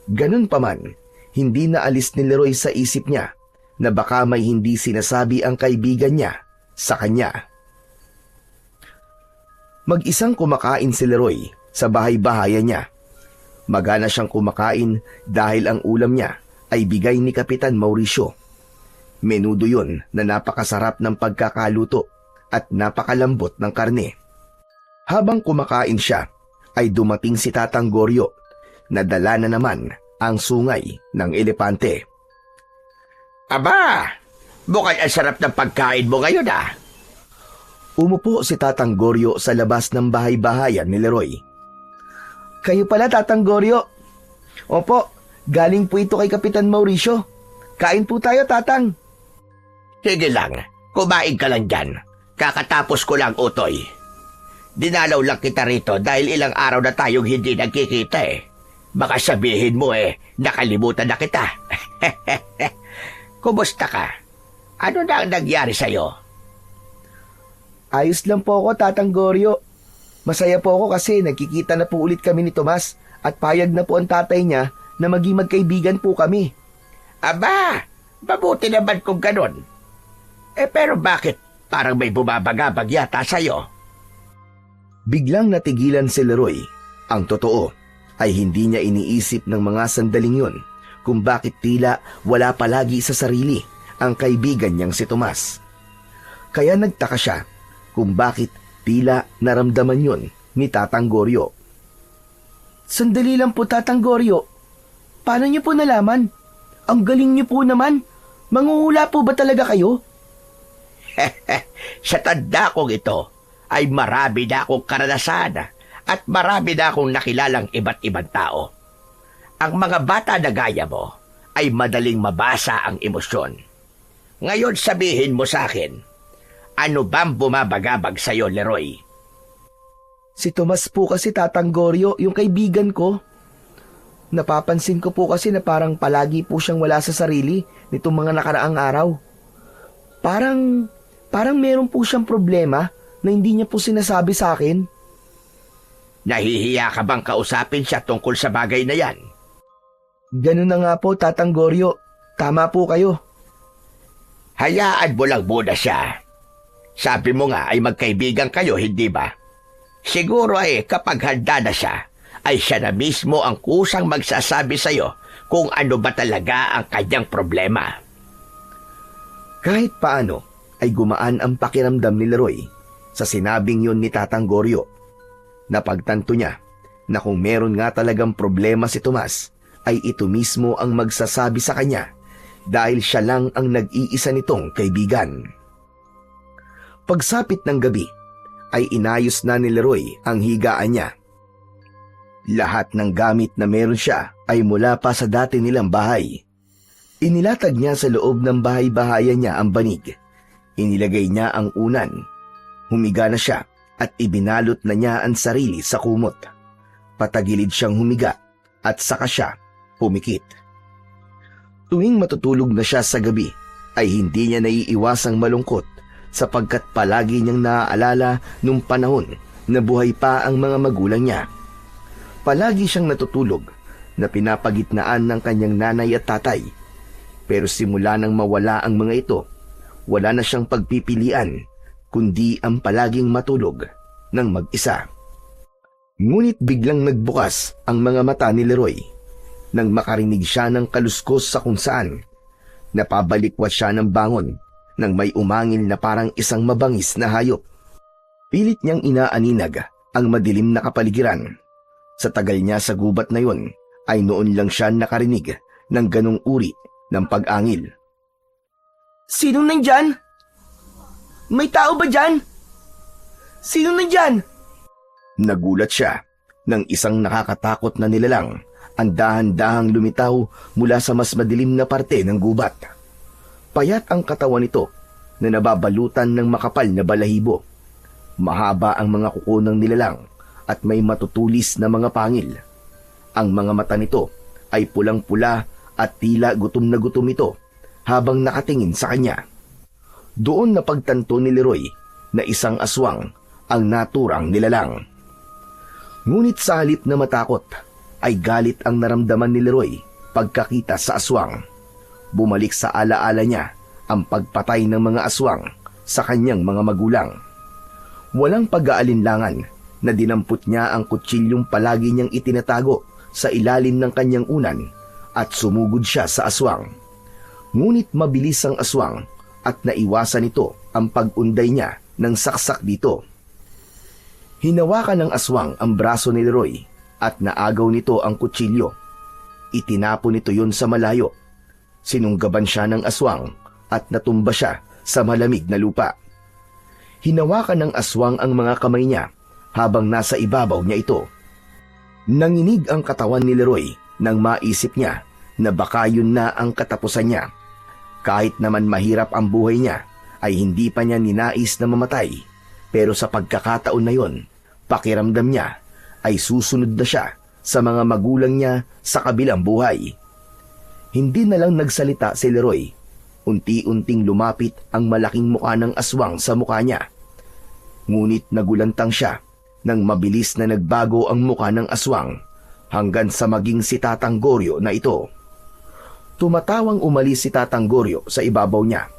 Ganun pa man, hindi naalis ni Leroy sa isip niya na baka may hindi sinasabi ang kaibigan niya sa kanya. Mag-isang kumakain si Leroy sa bahay-bahayan niya. Magana siyang kumakain dahil ang ulam niya ay bigay ni Kapitan Mauricio. Menudo yun na napakasarap ng pagkakaluto at napakalambot ng karne. Habang kumakain siya, ay dumating si Tatang Goryo na dala na naman ang sungay ng elepante. Aba, mukhang ang sarap ng pagkain mo ngayon ah. Umupo si Tatang Goryo sa labas ng bahay-bahayan ni Leroy. Kayo pala, Tatang Goryo. Opo, galing po ito kay Kapitan Mauricio. Kain po tayo, Tatang. Sige lang, kumain ka lang dyan. Kakatapos ko lang, Utoy. Dinalaw lang kita rito dahil ilang araw na tayong hindi nagkikita eh. Baka sabihin mo nakalimutan na kita. Kumusta ka? Ano na ang nangyari sa'yo? Ayos lang po ako, Tatang Goryo. Masaya po ako kasi nagkikita na po ulit kami ni Tomas at payag na po ang tatay niya na maging magkaibigan po kami. Aba, mabuti naman kung ganon. Pero bakit parang may bumabagabag yata sa'yo? Biglang natigilan si Leroy. Ang totoo ay hindi niya iniisip ng mga sandaling yun kung bakit tila wala palagi sa sarili ang kaibigan niyang si Tomas. Kaya nagtaka siya kung bakit tila naramdaman yun ni Tatang Goryo. Sandali lang po, Tatang Goryo. Paano niyo po nalaman? Ang galing niyo po naman. Manghuhula po ba talaga kayo? Sa tanda kong ito, ay marami na akong karanasan at marami na akong nakilalang iba't ibang tao. Ang mga bata na gaya mo ay madaling mabasa ang emosyon. Ngayon sabihin mo sa akin, ano bang bumabagabag sa'yo, Leroy? Si Tomas po kasi, Tatang Goryo, yung kaibigan ko. Napapansin ko po kasi na parang palagi po siyang wala sa sarili nitong mga nakaraang araw. Parang meron po siyang problema na hindi niya po sinasabi sa akin. Nahihiya ka bang kausapin siya tungkol sa bagay na yan? Ganun na nga po, Tatang Goryo. Tama po kayo. Hayaan mo lang muna siya. Sabi mo nga ay magkaibigan kayo, hindi ba? Siguro kapag handa na siya, ay siya na mismo ang kusang magsasabi sa'yo kung ano ba talaga ang kanyang problema. Kahit paano ay gumaan ang pakiramdam ni Leroy sa sinabing yun ni Tatang Goryo. Napagtanto niya na kung meron nga talagang problema si Tomas, ay ito mismo ang magsasabi sa kanya dahil siya lang ang nag-iisa nitong kaibigan. Pagsapit ng gabi, ay inayos na ni Leroy ang higaan niya. Lahat ng gamit na meron siya ay mula pa sa dati nilang bahay. Inilatag niya sa loob ng bahay-bahayan niya ang banig. Inilagay niya ang unan. Humiga na siya at ibinalot na niya ang sarili sa kumot. Patagilid siyang humiga at saka siya pumikit. Tuwing matutulog na siya sa gabi, ay hindi niya naiiwasang malungkot sapagkat palagi niyang naaalala nung panahon na buhay pa ang mga magulang niya. Palagi siyang natutulog na pinapagitnaan ng kanyang nanay at tatay. Pero simula nang mawala ang mga ito, wala na siyang pagpipilian kundi ang palaging matulog ng mag-isa. Ngunit biglang nagbukas ang mga mata ni Leroy nang makarinig siya ng kaluskos sa kung saan. Napabalikwat siya ng bangon nang may umangil na parang isang mabangis na hayop. Pilit niyang inaaninag ang madilim na kapaligiran. Sa tagal niya sa gubat na yon, ay noon lang siya nakarinig ng ganong uri ng pag-angil. Sinong nandyan? May tao ba dyan? Sinong nandyan? Nagulat siya nang isang nakakatakot na nilalang ang dahan-dahang lumitaw mula sa mas madilim na parte ng gubat. Payat ang katawan nito na nababalutan ng makapal na balahibo. Mahaba ang mga kuko ng nilalang at may matutulis na mga pangil. Ang mga mata nito ay pulang-pula at tila gutom na gutom ito habang nakatingin sa kanya. Doon napagtanto ni Leroy na isang aswang ang naturang nilalang. Ngunit sa halip na matakot, ay galit ang naramdaman ni Leroy pagkakita sa aswang. Bumalik sa alaala niya ang pagpatay ng mga aswang sa kanyang mga magulang. Walang pag-aalinlangan na dinampot niya ang kutsilyong palagi niyang itinatago sa ilalim ng kanyang unan at sumugod siya sa aswang. Ngunit mabilis ang aswang at naiwasan nito ang pag-unday niya ng saksak dito. Hinawakan ng aswang ang braso ni Leroy at naagaw nito ang kutsilyo. Itinapon nito yun sa malayo. Sinunggaban siya ng aswang at natumba siya sa malamig na lupa. Hinawakan ng aswang ang mga kamay niya habang nasa ibabaw niya ito. Nanginig ang katawan ni Leroy nang maisip niya na baka yun na ang katapusan niya. Kahit naman mahirap ang buhay niya, ay hindi pa niya ninais na mamatay. Pero sa pagkakataon na yon, pakiramdam niya ay susunod na siya sa mga magulang niya sa kabilang buhay. Hindi na lang nagsalita si Leroy. Unti-unting lumapit ang malaking mukha ng aswang sa mukha niya. Ngunit nagulantang siya nang mabilis na nagbago ang mukha ng aswang hanggang sa maging si Tatang Goryo na ito. Tumatawang umalis si Tatang Goryo sa ibabaw niya.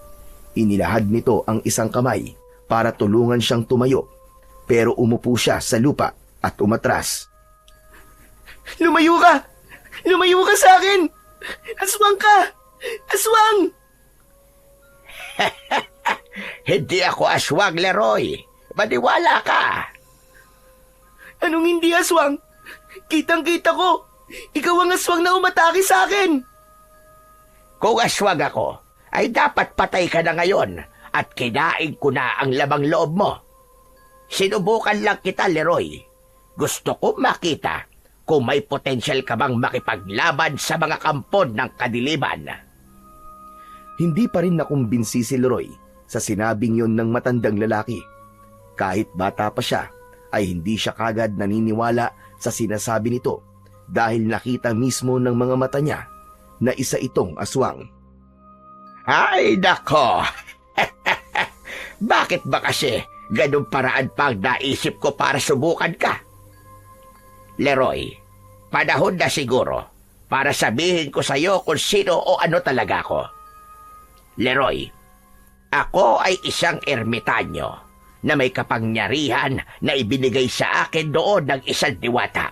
Inilahad nito ang isang kamay para tulungan siyang tumayo, pero umupo siya sa lupa at umatras. Lumayo ka! Lumayo ka sa akin! Aswang ka! Aswang! Hindi ako aswang, Leroy. Maniwala ka. Anong hindi aswang? Kitang-kita ko! Ikaw ang aswang na umatake sa akin! Kung aswang ako, ay dapat patay ka na ngayon at kinain ko na ang lamang loob mo. Sinubukan lang kita, Leroy. Gusto ko makita kung may potensyal ka bang makipaglaban sa mga kampon ng kadiliman. Hindi pa rin nakumbinsi si Leroy sa sinabing yon ng matandang lalaki. Kahit bata pa siya, ay hindi siya kagad naniniwala sa sinasabi nito dahil nakita mismo ng mga mata niya na isa itong aswang. Ay, nako! Bakit ba kasi ganun paraan pa ang naisip ko para subukan ka? Leroy, panahon na siguro para sabihin ko sa iyo kung sino o ano talaga ako. Leroy, ako ay isang ermitanyo na may kapangyarihan na ibinigay sa akin doon ng isang diwata.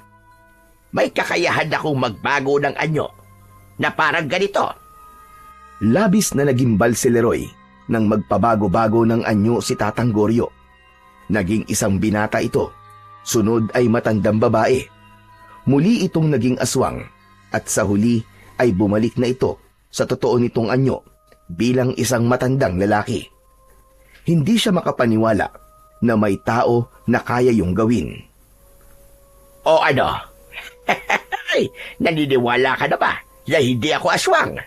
May kakayahan akong magbago ng anyo na parang ganito. Labis na nagimbal si Leroy nang magpabago-bago ng anyo si Tatang Goryo. Naging isang binata ito, sunod ay matandang babae. Muli itong naging aswang at sa huli ay bumalik na ito sa totoo nitong anyo bilang isang matandang lalaki. Hindi siya makapaniwala na may tao na kaya yung gawin. O ano? Naniniwala ka na ba na hindi ako aswang?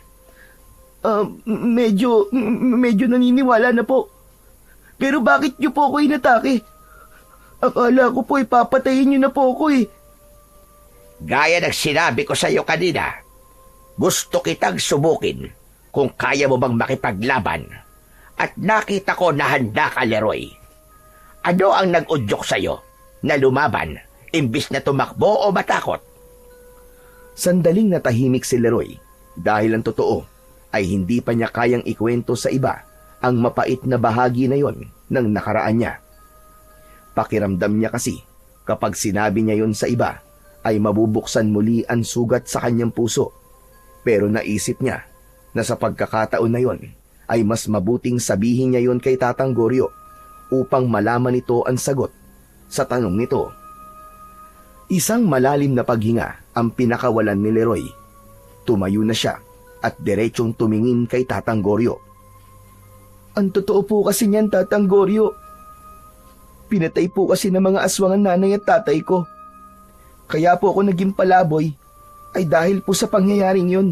Medyo naniniwala na po. Pero bakit niyo po ako inatake? Akala ko po ipapatayin niyo na po ako eh. Gaya ng sinabi ko sa iyo kanina, gusto kitang subukin kung kaya mo bang makipaglaban. At nakita ko na handa ka, Leroy. Ano ang nag-udyok sa iyo na lumaban imbis na tumakbo o matakot? Sandaling natahimik si Leroy dahil ang totoo ay hindi pa niya kayang ikwento sa iba ang mapait na bahagi na yon ng nakaraan niya. Pakiramdam niya kasi kapag sinabi niya yon sa iba ay mabubuksan muli ang sugat sa kanyang puso. Pero naisip niya na sa pagkakataon na yon ay mas mabuting sabihin niya yon kay Tatang Goryo upang malaman nito ang sagot sa tanong nito. Isang malalim na paghinga ang pinakawalan ni Leroy. Tumayo na siya at diretsong tumingin kay Tatang Goryo. Ang totoo po kasi niyan, Tatang Goryo. Pinatay po kasi ng mga aswang ang nanay at tatay ko. Kaya po ako naging palaboy ay dahil po sa pangyayaring yun.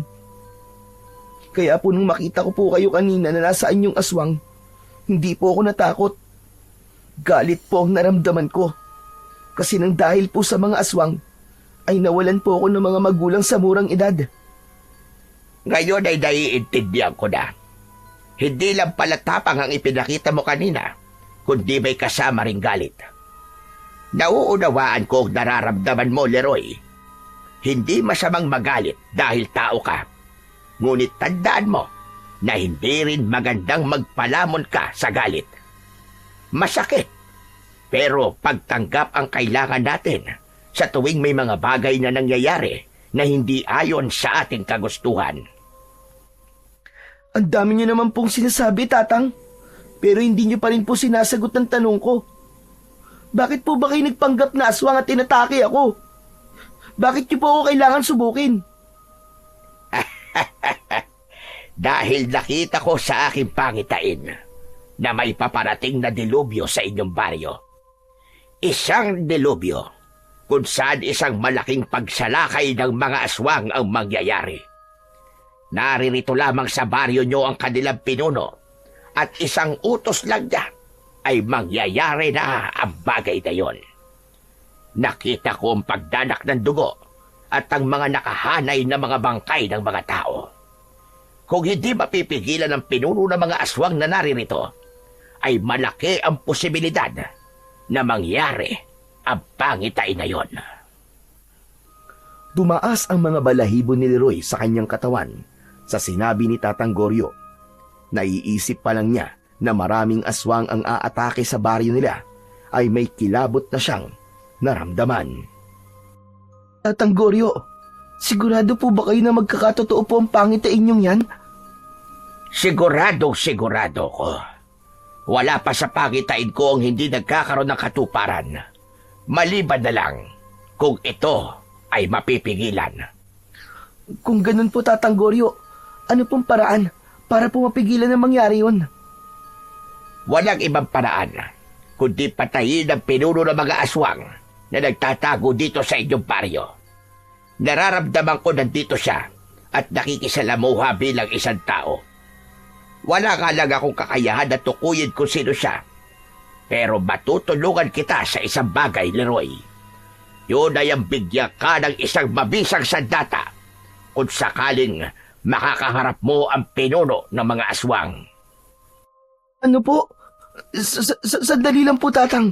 Kaya po nung makita ko po kayo kanina na nasaan yung aswang, hindi po ako natakot. Galit po ang naramdaman ko. Kasi nang dahil po sa mga aswang, ay nawalan po ako ng mga magulang sa murang edad. Ngayon ay naiintindihan ko na. Hindi lang pala tapang ang ipinakita mo kanina, kundi may kasama ring galit. Nauunawaan ko ang nararamdaman mo, Leroy. Hindi masamang magalit dahil tao ka. Ngunit tandaan mo na hindi rin magandang magpalamon ka sa galit. Masakit, pero pagtanggap ang kailangan natin sa tuwing may mga bagay na nangyayari na hindi ayon sa ating kagustuhan. Ang dami niyo naman pong sinasabi, Tatang. Pero hindi niyo pa rin po sinasagot ang tanong ko. Bakit po ba kayo nagpanggap na aswang at inatake ako? Bakit niyo po ako kailangan subukin? Dahil nakita ko sa aking pangitain na may paparating na dilubyo sa inyong baryo. Isang dilubyo kung saan isang malaking pagsalakay ng mga aswang ang mangyayari. Naririto lamang sa baryo nyo ang kanilang pinuno at isang utos lang niya ay mangyayari na ang bagay na yon. Nakita ko ang pagdanak ng dugo at ang mga nakahanay na mga bangkay ng mga tao. Kung hindi mapipigilan ang pinuno ng mga aswang na naririto, ay malaki ang posibilidad na mangyari ang pangitain na yon. Tumaas ang mga balahibo ni Leroy sa kanyang katawan sa sinabi ni Tatang Goryo. Naiisip pa lang niya na maraming aswang ang aatake sa baryo nila ay may kilabot na siyang naramdaman. Tatang Goryo, sigurado po ba kayo na magkakatotoo po ang pangitain niyong yan? Sigurado ko. Wala pa sa pangitain ko ang hindi nagkakaroon ng katuparan. Maliban na lang kung ito ay mapipigilan. Kung ganun po, Tatang Goryo, ano pong paraan para po mapigilan ang mangyari yun? Walang ibang paraan kundi patayin ang pinuno ng mga aswang na nagtatago dito sa inyong baryo. Nararamdaman ko nandito siya at nakikisalamuha bilang isang tao. Wala nga lang akong kakayahan na tukuyin kung sino siya. Pero matutulungan kita sa isang bagay, Leroy. Yun ay ang bigyan ka ng isang mabisang sandata kung sakaling makakaharap mo ang pinuno ng mga aswang. Ano po? Sandali lang po, Tatang.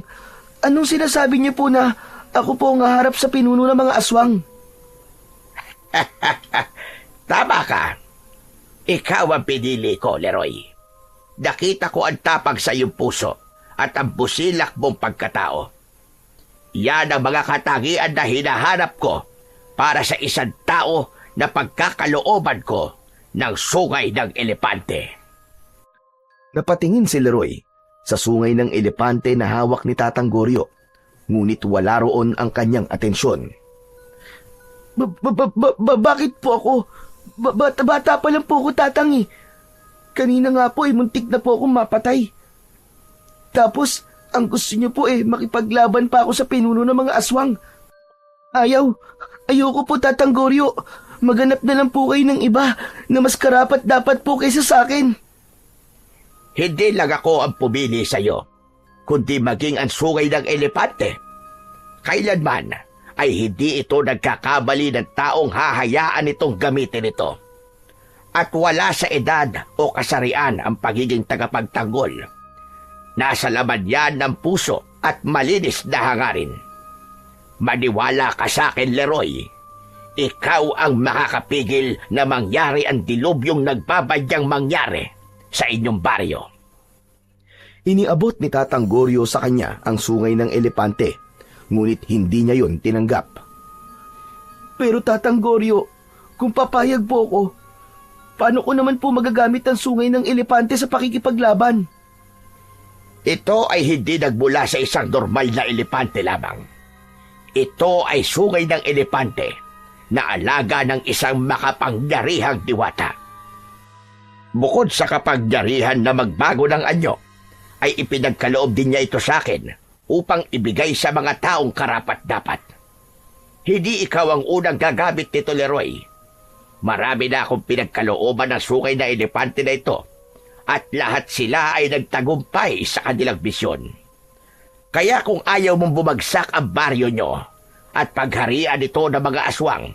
Anong sinasabi niyo po na ako po ang haharap sa pinuno ng mga aswang? Tama ka. Ikaw ang pinili ko, Leroy. Nakita ko ang tapang sa iyong puso at ang busilak mong pagkatao. Yan ang mga katangian na hinahanap ko para sa isang tao na pagkakalooban ko ng sungay ng elepante. Napatingin si Leroy sa sungay ng elepante na hawak ni Tatang Goryo, ngunit wala roon ang kanyang atensyon. Bakit po ako? Bata pa lang po ako, Tatang eh. Kanina nga po muntik na po akong mapatay. Tapos, ang gusto niyo po makipaglaban pa ako sa pinuno ng mga aswang. Ayoko po, Tatang Goryo. Maganap na lang po kayo ng iba na mas karapat dapat po kaysa sa akin. Hindi lang ako ang pumili sa iyo, kundi maging ang sungay ng elepante. Kailanman ay hindi ito nagkakamali ng taong hahayaan itong gamitin ito. At wala sa edad o kasarian ang pagiging tagapagtanggol. Nasa laman yan ng puso at malinis na hangarin. Maniwala ka sa akin, Leroy. Ikaw ang makakapigil na mangyari ang dilubyong nagbabadyang mangyari sa inyong baryo. Iniabot ni Tatang Goryo sa kanya ang sungay ng elepante, ngunit hindi niya yon tinanggap. Pero Tatang Goryo, kung papayag po ako, paano ko naman po magagamit ang sungay ng elepante sa pakikipaglaban? Ito ay hindi nagmula sa isang normal na elepante lamang. Ito ay sungay ng elepante na alaga ng isang makapangyarihang diwata. Bukod sa kapangyarihan na magbago ng anyo, ay ipinagkaloob din niya ito sa akin upang ibigay sa mga taong karapat-dapat. Hindi ikaw ang unang gagamit nito, Leroy. Marami na akong pinagkalooban ng sungay na elepante na ito at lahat sila ay nagtagumpay sa kanilang misyon. Kaya kung ayaw mong bumagsak ang baryo nyo at pagharian ito ng mga aswang,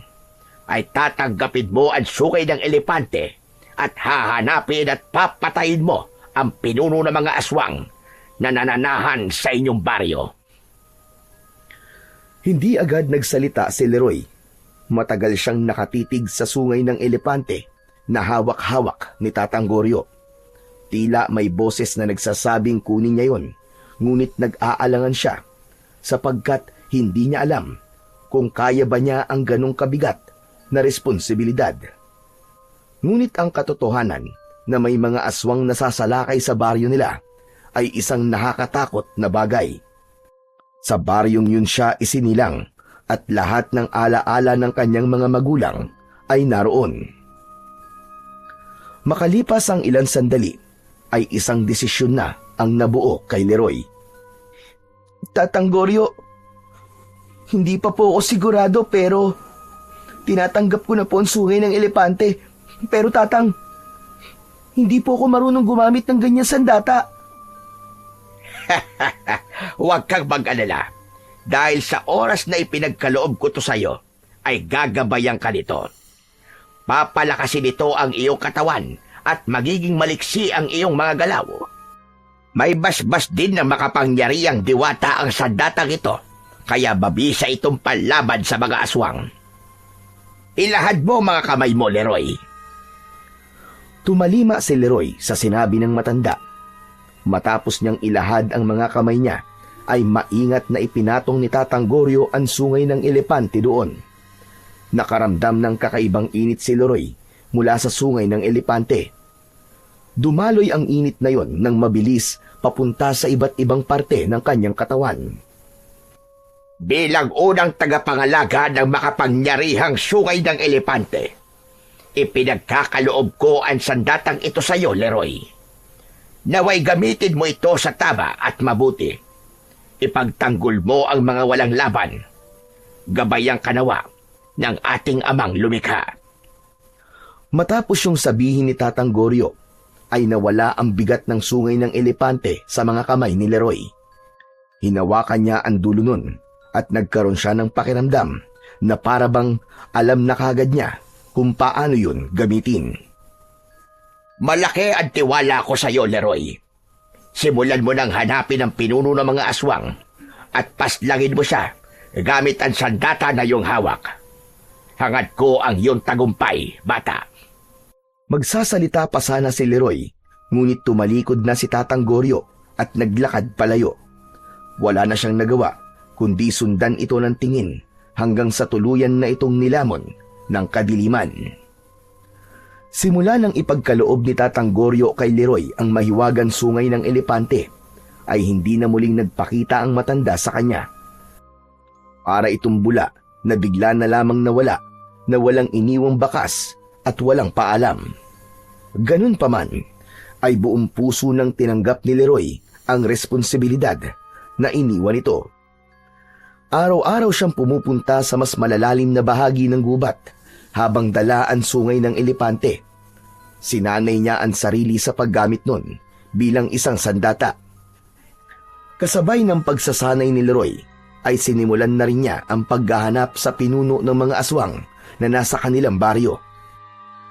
ay tatanggapin mo ang sungay ng elepante at hahanapin at papatayin mo ang pinuno ng mga aswang na nananahan sa inyong baryo. Hindi agad nagsalita si Leroy. Matagal siyang nakatitig sa sungay ng elepante na hawak-hawak ni Tatang Goryo. Tila may boses na nagsasabing kunin niya yon, ngunit nag-aalangan siya sapagkat hindi niya alam kung kaya ba niya ang ganong kabigat na responsibilidad. Ngunit ang katotohanan na may mga aswang nasasalakay sa baryo nila ay isang nakakatakot na bagay. Sa baryong yun siya isinilang at lahat ng alaala ng kanyang mga magulang ay naroon. Makalipas ang ilang sandali, ay isang desisyon na ang nabuo kay Leroy. Tatang Goryo, hindi pa po ako sigurado pero tinatanggap ko na po ang sungay ng elepante. Pero tatang, hindi po ako marunong gumamit ng ganyan sandata. Huwag kang mag-alala. Dahil sa oras na ipinagkaloob ko to sa'yo, ay gagabayan ka nito. Papalakasin nito ang iyong katawan at magiging maliksi ang iyong mga galaw. May basbas din na makapangyariang diwata ang sandatang ito, kaya mabisa itong panlaban sa mga aswang. Ilahad mo mga kamay mo, Leroy. Tumalima si Leroy sa sinabi ng matanda. Matapos niyang ilahad ang mga kamay niya, ay maingat na ipinatong ni Tatang Goryo ang sungay ng elepante doon. Nakaramdam ng kakaibang init si Leroy mula sa sungay ng elepante. Dumaloy ang init na yon ng mabilis papunta sa iba't ibang parte ng kanyang katawan. Bilang unang tagapangalaga ng makapangyarihang sungay ng elepante, ipinagkakaloob ko ang sandatang ito sa iyo, Leroy. Naway gamitin mo ito sa tama at mabuti. Ipagtanggol mo ang mga walang laban. Gabayang kanawa ng ating amang lumikha. Matapos yung sabihin ni Tatang Goryo, ay nawala ang bigat ng sungay ng elepante sa mga kamay ni Leroy. Hinawakan niya ang dulo nun at nagkaroon siya ng pakiramdam na parabang alam na kagad niya kung paano yun gamitin. Malaki ang tiwala ko sa iyo, Leroy. Simulan mo nang hanapin ang pinuno ng mga aswang at paslangin mo siya gamit ang sandata na iyong hawak. Hangad ko ang iyong tagumpay, bata. Magsasalita pa sana si Leroy, ngunit tumalikod na si Tatang Goryo at naglakad palayo. Wala na siyang nagawa, kundi sundan ito ng tingin hanggang sa tuluyan na itong nilamon ng kadiliman. Simula ng ipagkaloob ni Tatang Goryo kay Leroy ang mahiwagang sungay ng elepante, ay hindi na muling nagpakita ang matanda sa kanya. Para itong bula na bigla na lamang nawala, na walang iniwang bakas at walang paalam. Ganun pa man, ay buong puso nang tinanggap ni Leroy ang responsibilidad na iniwan ito. Araw-araw siyang pumupunta sa mas malalalim na bahagi ng gubat habang dala ang sungay ng elepante. Sinanay niya ang sarili sa paggamit nun bilang isang sandata. Kasabay ng pagsasanay ni Leroy, ay sinimulan na rin niya ang paghahanap sa pinuno ng mga aswang na nasa kanilang baryo.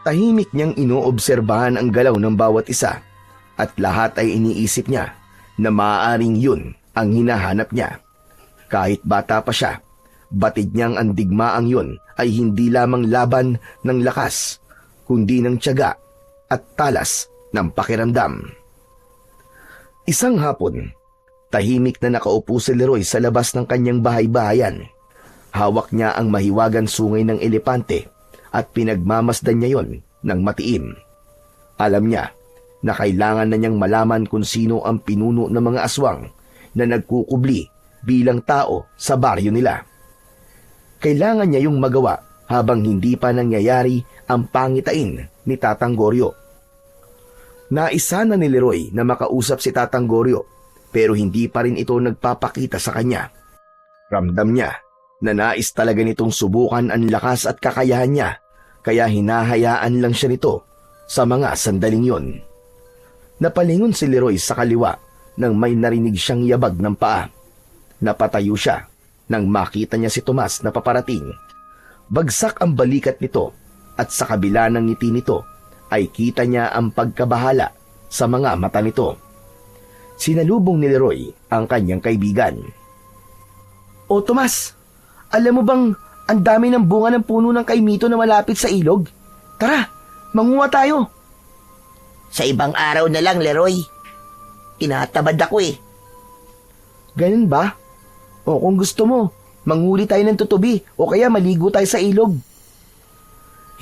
Tahimik niyang inoobserbahan ang galaw ng bawat isa at lahat ay iniisip niya na maaaring yun ang hinahanap niya. Kahit bata pa siya, batid niyang ang digmaang yun ay hindi lamang laban ng lakas, kundi ng tiyaga at talas ng pakiramdam. Isang hapon, tahimik na nakaupo si Leroy sa labas ng kanyang bahay-bahayan. Hawak niya ang mahiwagang sungay ng elepante at pinagmamasdan niya yon ng matiim. Alam niya na kailangan na niyang malaman kung sino ang pinuno ng mga aswang na nagkukubli bilang tao sa baryo nila. Kailangan niya yung magawa habang hindi pa nangyayari ang pangitain ni Tatang Goryo. Naisa na ni Leroy na makausap si Tatang Goryo, pero hindi pa rin ito nagpapakita sa kanya. Ramdam niya na nais talaga nitong subukan ang lakas at kakayahan niya, kaya hinahayaan lang siya nito sa mga sandaling yon. Napalingon si Leroy sa kaliwa nang may narinig siyang yabag ng paa. Napatayo siya nang makita niya si Tomas na paparating. Bagsak ang balikat nito at sa kabila ng ngiti nito ay kita niya ang pagkabahala sa mga mata nito. Sinalubong ni Leroy ang kanyang kaibigan. O Tomas, alam mo bang ang dami ng bunga ng puno ng kaimito na malapit sa ilog? Tara, manguha tayo. Sa ibang araw na lang, Leroy. Tinatamad ako eh. Ganun ba? O kung gusto mo, manghuli tayo ng tutubi o kaya maligo tayo sa ilog.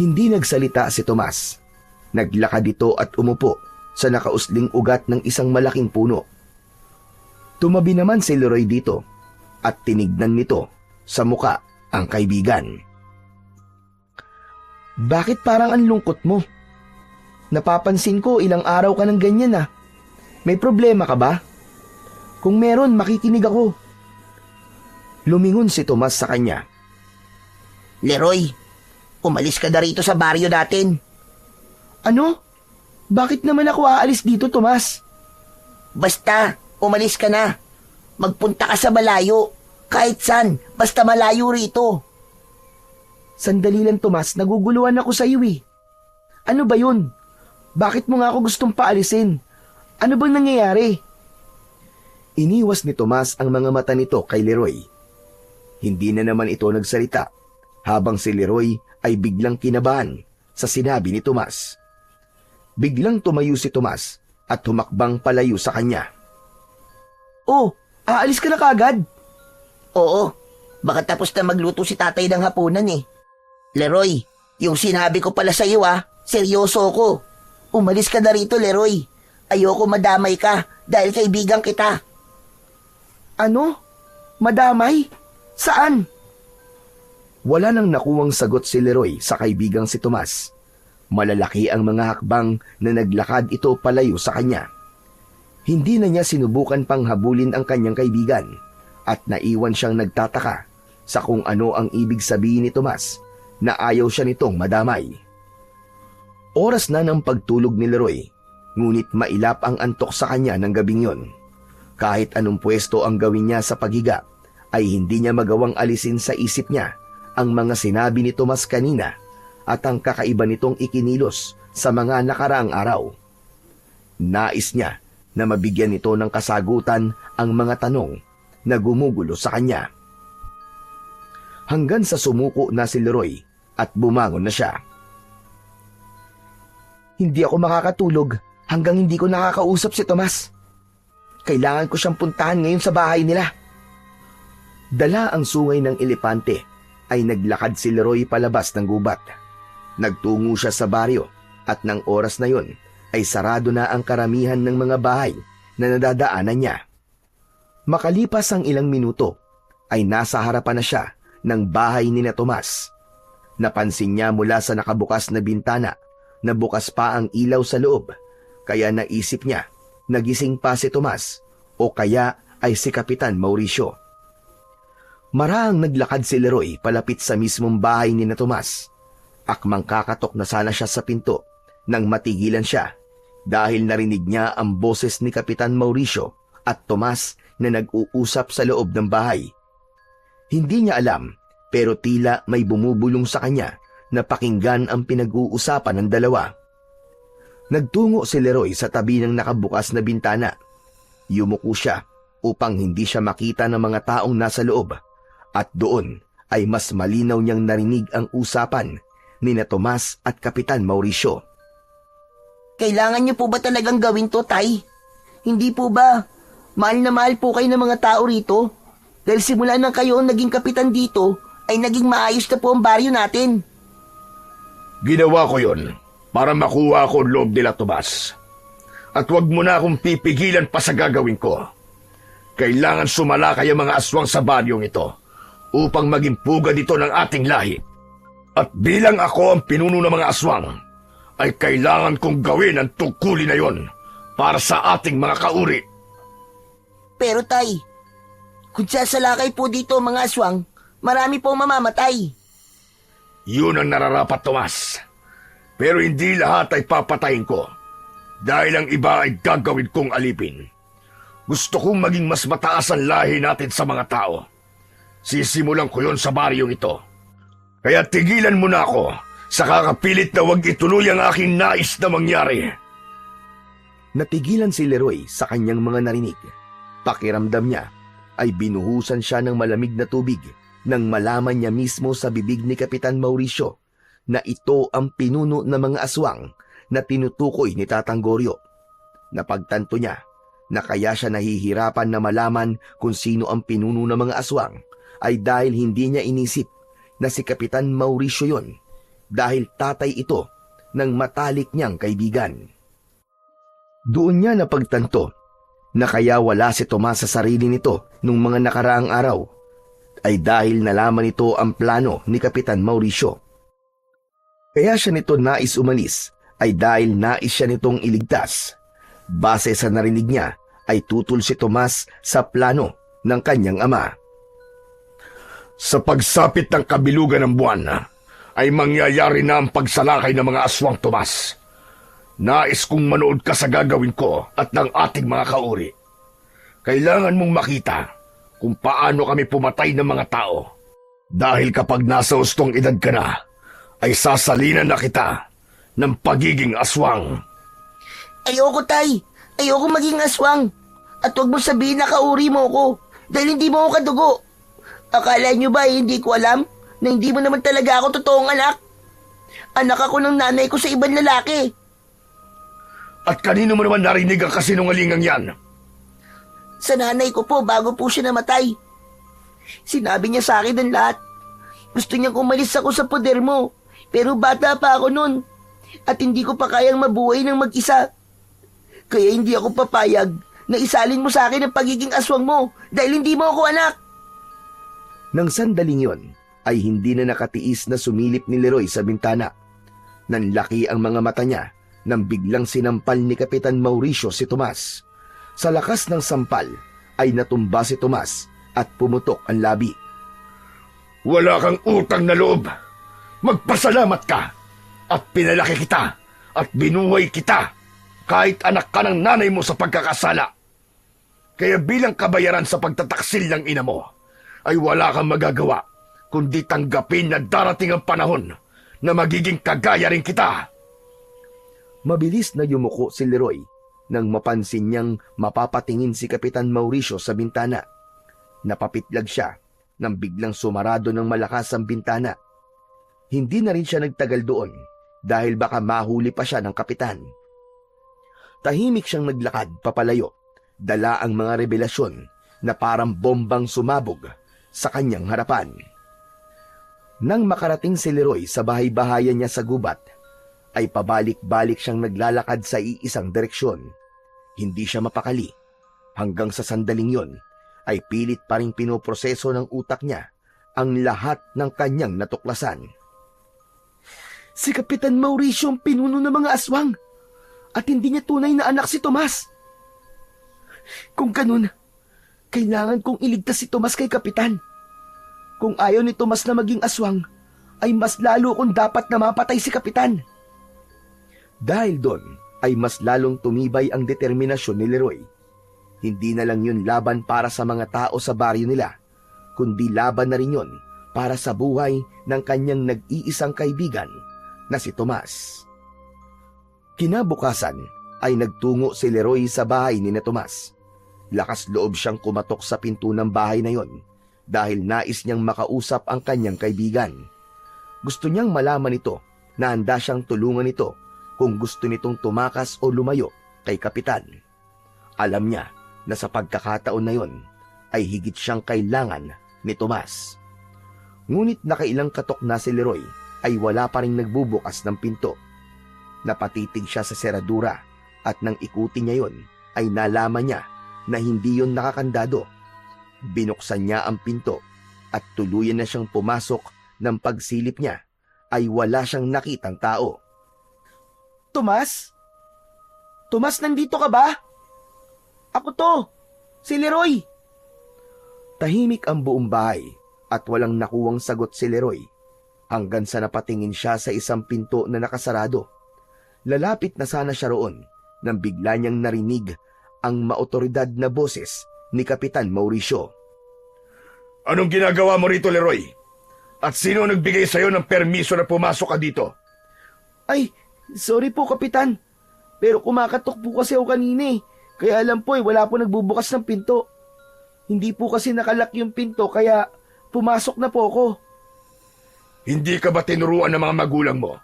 Hindi nagsalita si Tomas. Naglakad ito at umupo sa nakausling ugat ng isang malaking puno. Tumabi naman si Leroy dito at tinignan nito sa muka ang kaibigan. Bakit parang ang lungkot mo? Napapansin ko ilang araw ka ng ganyan ah. May problema ka ba? Kung meron, makikinig ako. Lumingon si Tomas sa kanya. Leroy, umalis ka na rito sa baryo natin. Ano? Bakit naman ako aalis dito, Tomas? Basta, umalis ka na. Magpunta ka sa malayo. Kahit saan, basta malayo rito. Sandali lang, Tomas. Naguguluhan ako sa iyo eh. Ano ba yun? Bakit mo nga ako gustong paalisin? Ano bang nangyayari? Iniwas ni Tomas ang mga mata nito kay Leroy. Hindi na naman ito nagsalita habang si Leroy ay biglang kinabahan sa sinabi ni Tomas. Biglang tumayo si Tomas at humakbang palayo sa kanya. Oh, aalis ka na kagad? Oo, baka tapos na magluto si tatay ng hapunan eh. Leroy, yung sinabi ko pala sa iyo seryoso ko. Umalis ka na rito, Leroy. Ayoko madamay ka dahil kaibigan kita. Ano? Madamay? Saan? Wala nang nakuwang sagot si Leroy sa kaibigang si Tomas. Malalaki ang mga hakbang na naglakad ito palayo sa kanya. Hindi na niya sinubukan pang habulin ang kanyang kaibigan at naiwan siyang nagtataka sa kung ano ang ibig sabihin ni Tomas na ayaw siya nitong madamay. Oras na ng pagtulog ni Leroy, ngunit mailap ang antok sa kanya ng gabing yon. Kahit anong pwesto ang gawin niya sa paghiga, ay hindi niya magawang alisin sa isip niya ang mga sinabi ni Tomas kanina at ang kakaiba nitong ikinilos sa mga nakaraang araw. Nais niya na mabigyan nito ng kasagutan ang mga tanong na gumugulo sa kanya. Hanggang sa sumuko na si Leroy at bumangon na siya. Hindi ako makakatulog hanggang hindi ko nakakausap si Tomas. Kailangan ko siyang puntahan ngayon sa bahay nila. Dala ang sungay ng elepante ay naglakad si Leroy palabas ng gubat. Nagtungo siya sa baryo at ng oras na yon ay sarado na ang karamihan ng mga bahay na nadadaanan niya. Makalipas ang ilang minuto ay nasa harapan na siya ng bahay ni na Tomas. Napansin niya mula sa nakabukas na bintana na bukas pa ang ilaw sa loob, kaya naisip niya nagising pa si Tomas o kaya ay si Kapitan Mauricio. Maraang naglakad si Leroy palapit sa mismong bahay ni na Tomas. Akmang kakatok na sana siya sa pinto nang matigilan siya dahil narinig niya ang boses ni Kapitan Mauricio at Tomas na nag-uusap sa loob ng bahay. Hindi niya alam pero tila may bumubulong sa kanya na pakinggan ang pinag-uusapan ng dalawa. Nagtungo si Leroy sa tabi ng nakabukas na bintana. Yumuko siya upang hindi siya makita ng mga taong nasa loob at doon ay mas malinaw niyang narinig ang usapan ni na Tomas at Kapitan Mauricio. Kailangan niyo po ba talagang gawin to, Tay? Hindi po ba? Mahal na mahal po kayo ng mga tao rito. Dahil simula nang kayo ang naging kapitan dito, ay naging maayos na po ang baryo natin. Ginawa ko yon para makuha ko ang loob nila, Tomas. At huwag mo na akong pipigilan pa sa gagawin ko. Kailangan sumalakay ang mga aswang sa baryong ito upang maging pugad ito ng ating lahi. At bilang ako ang pinuno ng mga aswang, ay kailangan kong gawin ang tungkulin na yon para sa ating mga kauri. Pero Tay, kung sasalakay po dito ang mga aswang, marami pong mamamatay. Yun ang nararapat, Tomas. Pero hindi lahat ay papatayin ko dahil ang iba ay gagawin kong alipin. Gusto kong maging mas mataas ang lahi natin sa mga tao. Sisimulan ko yon sa baryong ito. Kaya tigilan mo na ako sa kakapilit na huwag ituloy ang aking nais na mangyari. Natigilan si Leroy sa kanyang mga narinig. Pakiramdam niya ay binuhusan siya ng malamig na tubig nang malaman niya mismo sa bibig ni Kapitan Mauricio na ito ang pinuno ng mga aswang na tinutukoy ni Tatang Goryo. Napagtanto niya na kaya siya nahihirapan na malaman kung sino ang pinuno ng mga aswang ay dahil hindi niya inisip na si Kapitan Mauricio yon, dahil tatay ito ng matalik niyang kaibigan. Doon niya napagtanto na kaya wala si Tomas sa sarili nito nung mga nakaraang araw ay dahil nalaman nito ang plano ni Kapitan Mauricio. Kaya siya nito nais umalis ay dahil nais siya nitong iligtas. Base sa narinig niya ay tutol si Tomas sa plano ng kanyang ama. Sa pagsapit ng kabilugan ng buwan, ay mangyayari na ang pagsalakay ng mga aswang, Tomas. Nais kong manood ka sa gagawin ko at ng ating mga kauri. Kailangan mong makita kung paano kami pumatay ng mga tao. Dahil kapag nasa ustong edad ka na, ay sasalinan na kita ng pagiging aswang. Ayoko, tay. Ayoko maging aswang. At huwag mo sabihin na kauri mo ko dahil hindi mo ako kadugo. Akala niyo ba hindi ko alam na hindi mo naman talaga ako totoong anak? Anak ako ng nanay ko sa ibang lalaki. At kanino mo naman narinig ang kasinungalingang yan? Sa nanay ko po bago po siya namatay. Sinabi niya sa akin ang lahat. Gusto niyang umalis ako sa poder mo. Pero bata pa ako noon. At hindi ko pa kayang mabuhay ng mag-isa. Kaya hindi ako papayag na isalin mo sa akin ang pagiging aswang mo dahil hindi mo ako anak. Nang sandaling yon, ay hindi na nakatiis na sumilip ni Leroy sa bintana. Nanlaki ang mga mata niya nang biglang sinampal ni Kapitan Mauricio si Tomas. Sa lakas ng sampal ay natumba si Tomas at pumutok ang labi. Wala kang utang na loob. Magpasalamat ka at pinalaki kita at binuhay kita kahit anak ka ng nanay mo sa pagkakasala. Kaya bilang kabayaran sa pagtataksil ng ina mo, ay wala kang magagawa kundi tanggapin na darating ang panahon na magiging kagaya rin kita. Mabilis na yumuko si Leroy nang mapansin niyang mapapatingin si Kapitan Mauricio sa bintana. Napapitlag siya nang biglang sumarado ng malakas ang bintana. Hindi na rin siya nagtagal doon dahil baka mahuli pa siya ng kapitan. Tahimik siyang naglakad papalayo, dala ang mga revelasyon na parang bombang sumabog sa kanyang harapan. Nang makarating si Leroy sa bahay-bahayan niya sa gubat, ay pabalik-balik siyang naglalakad sa iisang direksyon. Hindi siya mapakali. Hanggang sa sandaling yon, ay pilit pa ring pinoproseso ng utak niya ang lahat ng kanyang natuklasan. Si Kapitan Mauricio ang pinuno ng mga aswang at hindi niya tunay na anak si Tomas. Kung ganun, kailangan kong iligtas si Tomas kay Kapitan. Kung ayaw ni Tomas na maging aswang, ay mas lalo kong dapat na mapatay si Kapitan. Dahil doon ay mas lalong tumibay ang determinasyon ni Leroy. Hindi na lang yun laban para sa mga tao sa baryo nila, kundi laban na rin yun para sa buhay ng kanyang nag-iisang kaibigan na si Tomas. Kinabukasan ay nagtungo si Leroy sa bahay ni na Tomas. Lakas loob siyang kumatok sa pinto ng bahay na yon dahil nais niyang makausap ang kanyang kaibigan. Gusto niyang malaman ito na handa siyang tulungan ito kung gusto nitong tumakas o lumayo kay Kapitan. Alam niya na sa pagkakataon na yon ay higit siyang kailangan ni Tomas. Ngunit nakailang katok na si Leroy ay wala pa ring nagbubukas ng pinto. Napatitig siya sa seradura at nang ikutin niya yon ay nalaman niya na hindi yon nakakandado. Binuksan niya ang pinto at tuluyan na siyang pumasok. Nang pagsilip niya ay wala siyang nakitang tao. Tomas? Tomas, nandito ka ba? Ako to, si Leroy. Tahimik ang buong bahay at walang nakuwang sagot si Leroy hanggang sa napatingin siya sa isang pinto na nakasarado. Lalapit na sana siya roon nang bigla niyang narinig ang maotoridad na boses ni Kapitan Mauricio. Anong ginagawa mo rito, Leroy? At sino nagbigay sa'yo ng permiso na pumasok ka dito? Ay, sorry po, Kapitan. Pero kumakatok po kasi ako kanina eh. Kaya alam po wala po nagbubukas ng pinto. Hindi po kasi nakalak yung pinto kaya pumasok na po ako. Hindi ka ba tinuruan ng mga magulang mo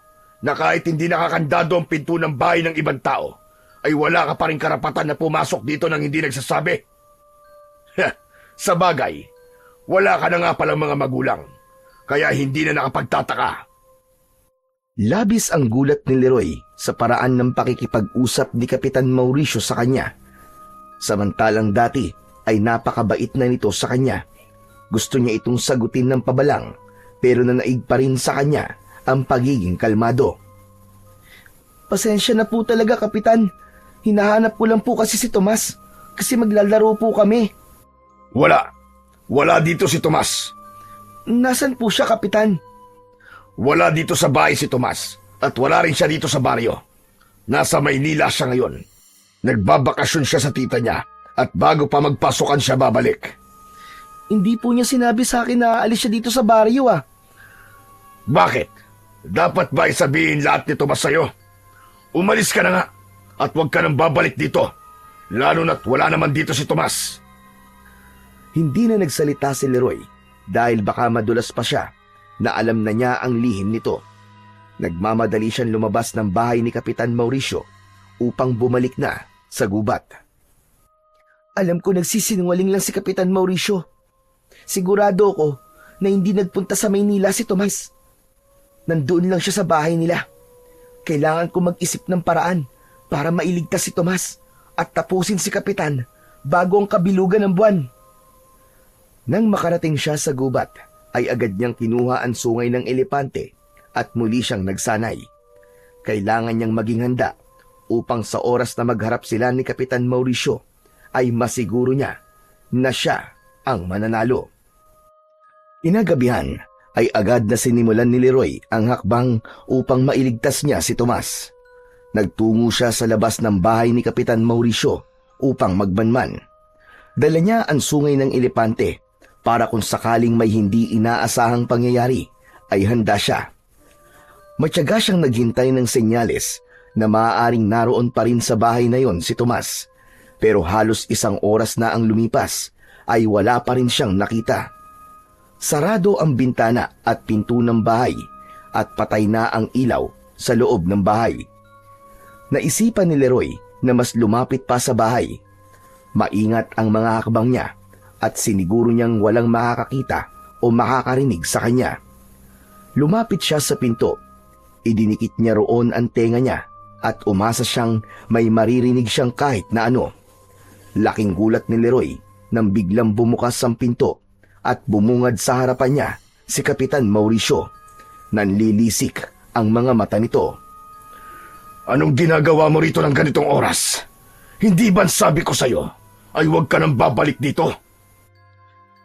na kahit hindi nakakandado ang pinto ng bahay ng ibang tao, ay wala ka pa rin karapatan na pumasok dito nang hindi nagsasabi? Sa bagay, wala ka na nga palang mga magulang, kaya hindi na nakapagtataka. Labis ang gulat ni Leroy sa paraan ng pakikipag-usap ni Kapitan Mauricio sa kanya. Samantalang dati ay napakabait na nito sa kanya. Gusto niya itong sagutin ng pabalang pero nanaig pa rin sa kanya ang pagiging kalmado. Pasensya na po talaga, Kapitan. Hinahanap ko lang po kasi si Tomas kasi maglalaro po kami. Wala dito si Tomas. Nasaan po siya, Kapitan? Wala dito sa bahay si Tomas at wala rin siya dito sa baryo. Nasa Maynila siya ngayon. Nagbabakasyon siya sa tita niya at bago pa magpasukan siya babalik. Hindi po niya sinabi sa akin na aalis siya dito sa baryo ah. Bakit? Dapat ba isabihin lahat ni Tomas sa'yo? Umalis ka na nga at huwag ka nang babalik dito. Lalo na't wala naman dito si Tomas. Hindi na nagsalita si Leroy dahil baka madulas pa siya na alam na niya ang lihim nito. Nagmamadali siyang lumabas ng bahay ni Kapitan Mauricio upang bumalik na sa gubat. Alam ko nagsisinungaling lang si Kapitan Mauricio. Sigurado ko na hindi nagpunta sa Maynila si Tomas. Nandoon lang siya sa bahay nila. Kailangan ko mag-isip ng paraan para mailigtas si Tomas at tapusin si Kapitan bago ang kabilugan ng buwan. Nang makarating siya sa gubat, ay agad niyang kinuha ang sungay ng elepante at muli siyang nagsanay. Kailangan niyang maging handa upang sa oras na magharap sila ni Kapitan Mauricio ay masiguro niya na siya ang mananalo. Inagabihan ay agad na sinimulan ni Leroy ang hakbang upang mailigtas niya si Tomas. Nagtungo siya sa labas ng bahay ni Kapitan Mauricio upang magbanman. Dala niya ang sungay ng elepante para kung sakaling may hindi inaasahang pangyayari ay handa siya. Matyaga siyang naghintay ng senyales na maaaring naroon pa rin sa bahay na yon si Tomas, pero halos isang oras na ang lumipas ay wala pa rin siyang nakita. Sarado ang bintana at pinto ng bahay at patay na ang ilaw sa loob ng bahay. Naisipan ni Leroy na mas lumapit pa sa bahay. Maingat ang mga hakbang niya at siniguro niyang walang makakakita o makakarinig sa kanya. Lumapit siya sa pinto. Idinikit niya roon ang tenga niya at umasa siyang may maririnig siyang kahit na ano. Laking gulat ni Leroy nang biglang bumukas ang pinto at bumungad sa harapan niya si Kapitan Mauricio. Nanlilisik ang mga mata nito. Anong ginagawa mo rito ng ganitong oras? Hindi ba sabi ko sa'yo ay huwag ka nang babalik dito?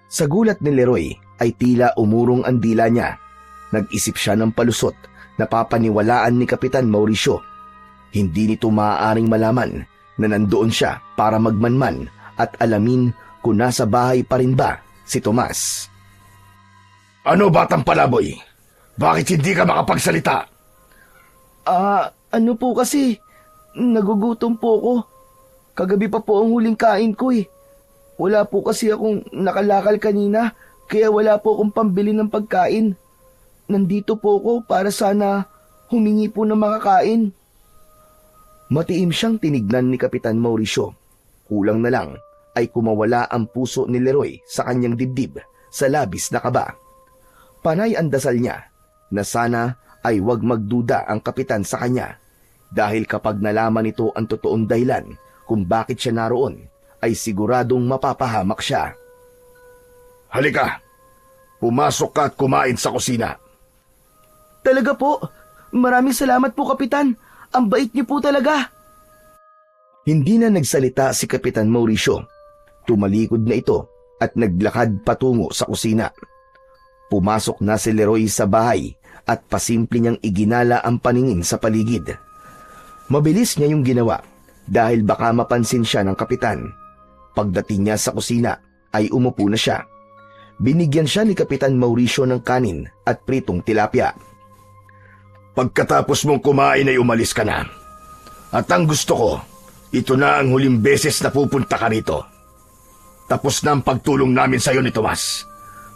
Sa gulat ni Leroy ay tila umurong ang dila niya. Nag-isip siya ng palusot na papaniwalaan ni Kapitan Mauricio. Hindi nito maaaring malaman na nandoon siya para magmanman at alamin kung nasa bahay pa rin ba si Tomas. Ano batang palaboy? Bakit hindi ka makapagsalita? Ano po kasi, nagugutom po ako. Kagabi pa po ang huling kain ko eh. Wala po kasi akong nakalakal kanina, kaya wala po akong pambili ng pagkain. Nandito po ako para sana humingi po ng makakain. Matiim siyang tinignan ni Kapitan Mauricio. Kulang na lang ay kumawala ang puso ni Leroy sa kanyang dibdib sa labis na kaba. Panay ang dasal niya na sana ay wag magduda ang kapitan sa kanya dahil kapag nalaman nito ang totoong dahilan kung bakit siya naroon, ay siguradong mapapahamak siya. Halika, pumasok ka at kumain sa kusina. Talaga po? Maraming salamat po, Kapitan. Ang bait niyo po talaga. Hindi na nagsalita si Kapitan Mauricio. Tumalikod na ito at naglakad patungo sa kusina. Pumasok na si Leroy sa bahay at pasimple niyang iginala ang paningin sa paligid. Mabilis niya yung ginawa dahil baka mapansin siya ng kapitan. Pagdating niya sa kusina ay umupo na siya. Binigyan siya ni Kapitan Mauricio ng kanin at pritong tilapia. Pagkatapos mong kumain ay umalis ka na. At ang gusto ko, ito na ang huling beses na pupunta ka rito. Tapos na ang pagtulong namin sa iyo ni Tomas.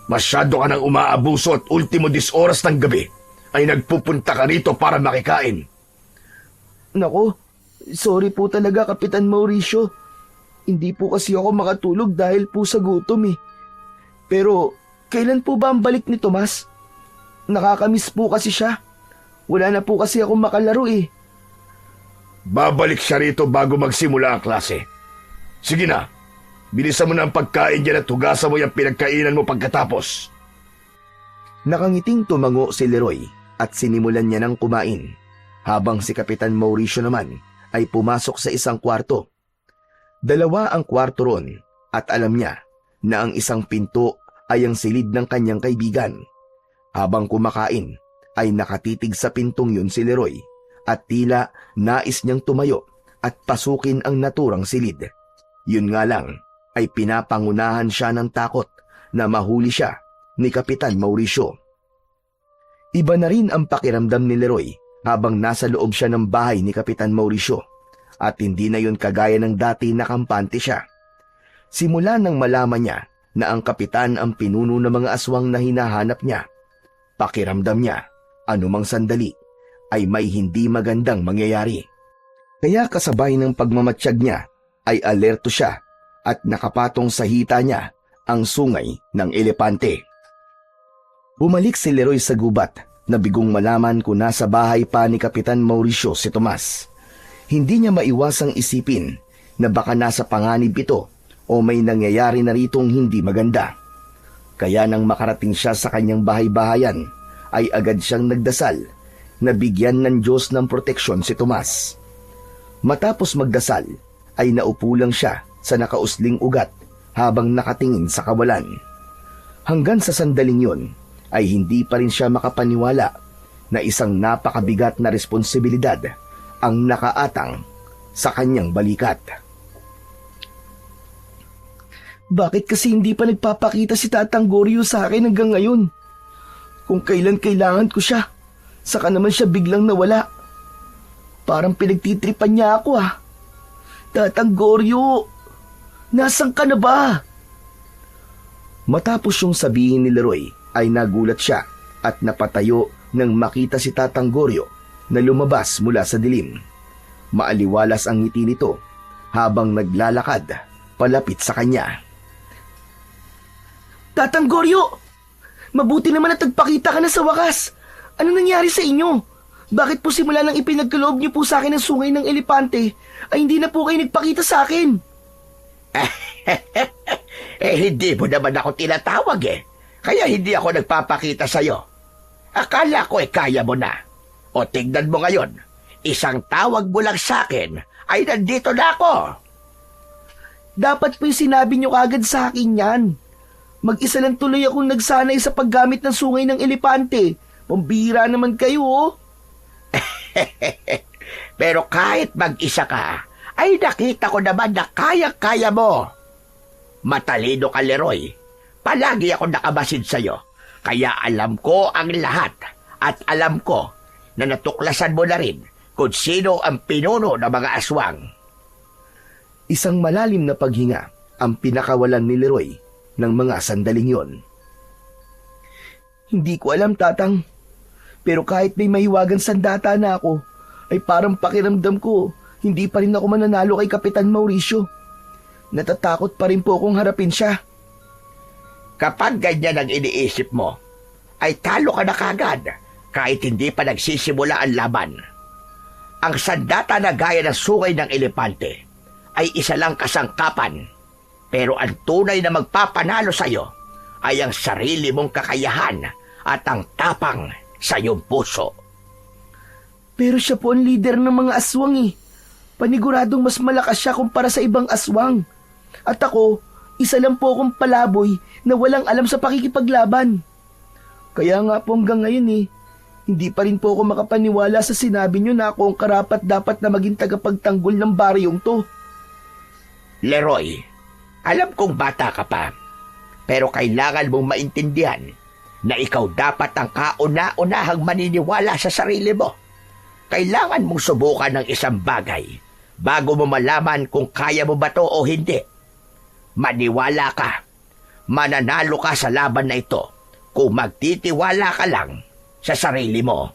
Masyado ka nang umaabuso at ultimo 10 oras ng gabi ay nagpupunta ka rito para makikain. Nako, sorry po talaga, Kapitan Mauricio. Hindi po kasi ako makatulog dahil po sa gutom eh. Pero, kailan po ba ang balik ni Tomas? Nakakamiss po kasi siya. Wala na po kasi ako makalaro eh. Babalik siya rito bago magsimula ang klase. Sige na, bilisan mo na ang pagkain dyan at hugasan mo yung pinagkainan mo pagkatapos. Nakangiting tumango si Leroy at sinimulan niya ng kumain, habang si Kapitan Mauricio naman ay pumasok sa isang kwarto. 2 ang kwarto ron at alam niya na ang isang pinto ay ang silid ng kanyang kaibigan. Habang kumakain ay nakatitig sa pintong yun si Leroy at tila nais niyang tumayo at pasukin ang naturang silid. Yun nga lang ay pinapangunahan siya ng takot na mahuli siya ni Kapitan Mauricio. Iba na rin ang pakiramdam ni Leroy habang nasa loob siya ng bahay ni Kapitan Mauricio at hindi na yun kagaya ng dati na kampante siya. Simula nang malaman niya na ang kapitan ang pinuno ng mga aswang na hinahanap niya, pakiramdam niya anumang sandali ay may hindi magandang mangyayari. Kaya kasabay ng pagmamatsyag niya ay alerto siya at nakapatong sa hita niya ang sungay ng elepante. Bumalik si Leroy sa gubat na bigong malaman kung nasa bahay pa ni Kapitan Mauricio si Tomas. Hindi niya maiwasang isipin na baka nasa panganib ito o may nangyayari na ritong hindi maganda. Kaya nang makarating siya sa kanyang bahay-bahayan, ay agad siyang nagdasal na bigyan ng Diyos ng proteksyon si Tomas. Matapos magdasal, ay naupo lang siya sa nakausling ugat habang nakatingin sa kawalan. Hanggang sa sandaling yun, ay hindi pa rin siya makapaniwala na isang napakabigat na responsibilidad ang nakaatang sa kanyang balikat. Bakit kasi hindi pa nagpapakita si Tatang Goryo sa akin hanggang ngayon? Kung kailan kailangan ko siya, saka naman siya biglang nawala. Parang pinagtitripan niya ako ah. Tatang Goryo, nasan ka na ba? Matapos yung sabihin ni Leroy, ay nagulat siya at napatayo nang makita si Tatang Goryo na lumabas mula sa dilim. Maaliwalas ang ngiti nito habang naglalakad palapit sa kanya. Tatang Goryo! Mabuti naman at nagpakita ka na sa wakas. Ano nangyari sa inyo? Bakit po simula nang ipinagkaloob niyo po sa akin ang sungay ng elepante, ay hindi na po kayo nagpakita sa akin? Hindi mo naman ako tinatawag eh. Kaya hindi ako nagpapakita sa'yo. Akala ko kaya mo na. O tignan mo ngayon, isang tawag mo lang sa akin ay nandito na ako. Dapat po yung sinabi niyo kagad sa akin yan. Mag-isa lang tuloy akong nagsanay sa paggamit ng sungay ng elepante. Pambihira naman kayo oh. Pero kahit mag-isa ka, ay nakita ko naman na kaya-kaya mo. Matalino ka, Leroy. Palagi ako nakabasid sa'yo. Kaya alam ko ang lahat. At alam ko na natuklasan mo na rin kung sino ang pinuno ng mga aswang. Isang malalim na paghinga ang pinakawalan ni Leroy ng mga sandaling yon. Hindi ko alam, Tatang. Pero kahit may mahiwagang sandata na ako, ay parang pakiramdam ko, hindi pa rin ako mananalo kay Kapitan Mauricio. Natatakot pa rin po akong harapin siya. Kapag ganyan ang iniisip mo, ay talo ka na kagad kahit hindi pa nagsisimula ang laban. Ang sandata na gaya ng sungay ng elepante ay isa lang kasangkapan, pero ang tunay na magpapanalo sa'yo ay ang sarili mong kakayahan at ang tapang sa iyong puso. Pero siya po ang leader ng mga aswang eh. Paniguradong mas malakas siya kumpara sa ibang aswang. At ako, isa lang po akong palaboy na walang alam sa pakikipaglaban. Kaya nga po hanggang ngayon eh, hindi pa rin po ako makapaniwala sa sinabi niyo na ako ang karapat dapat na maging tagapagtanggol ng baryong to. Leroy, alam kong bata ka pa, Pero kailangan mong maintindihan na ikaw dapat ang kauna-unahang maniniwala sa sarili mo. Kailangan mong subukan ng isang bagay bago mo malaman kung kaya mo ba to o hindi. Maniwala ka. Mananalo ka sa laban na ito kung magtitiwala ka lang sa sarili mo.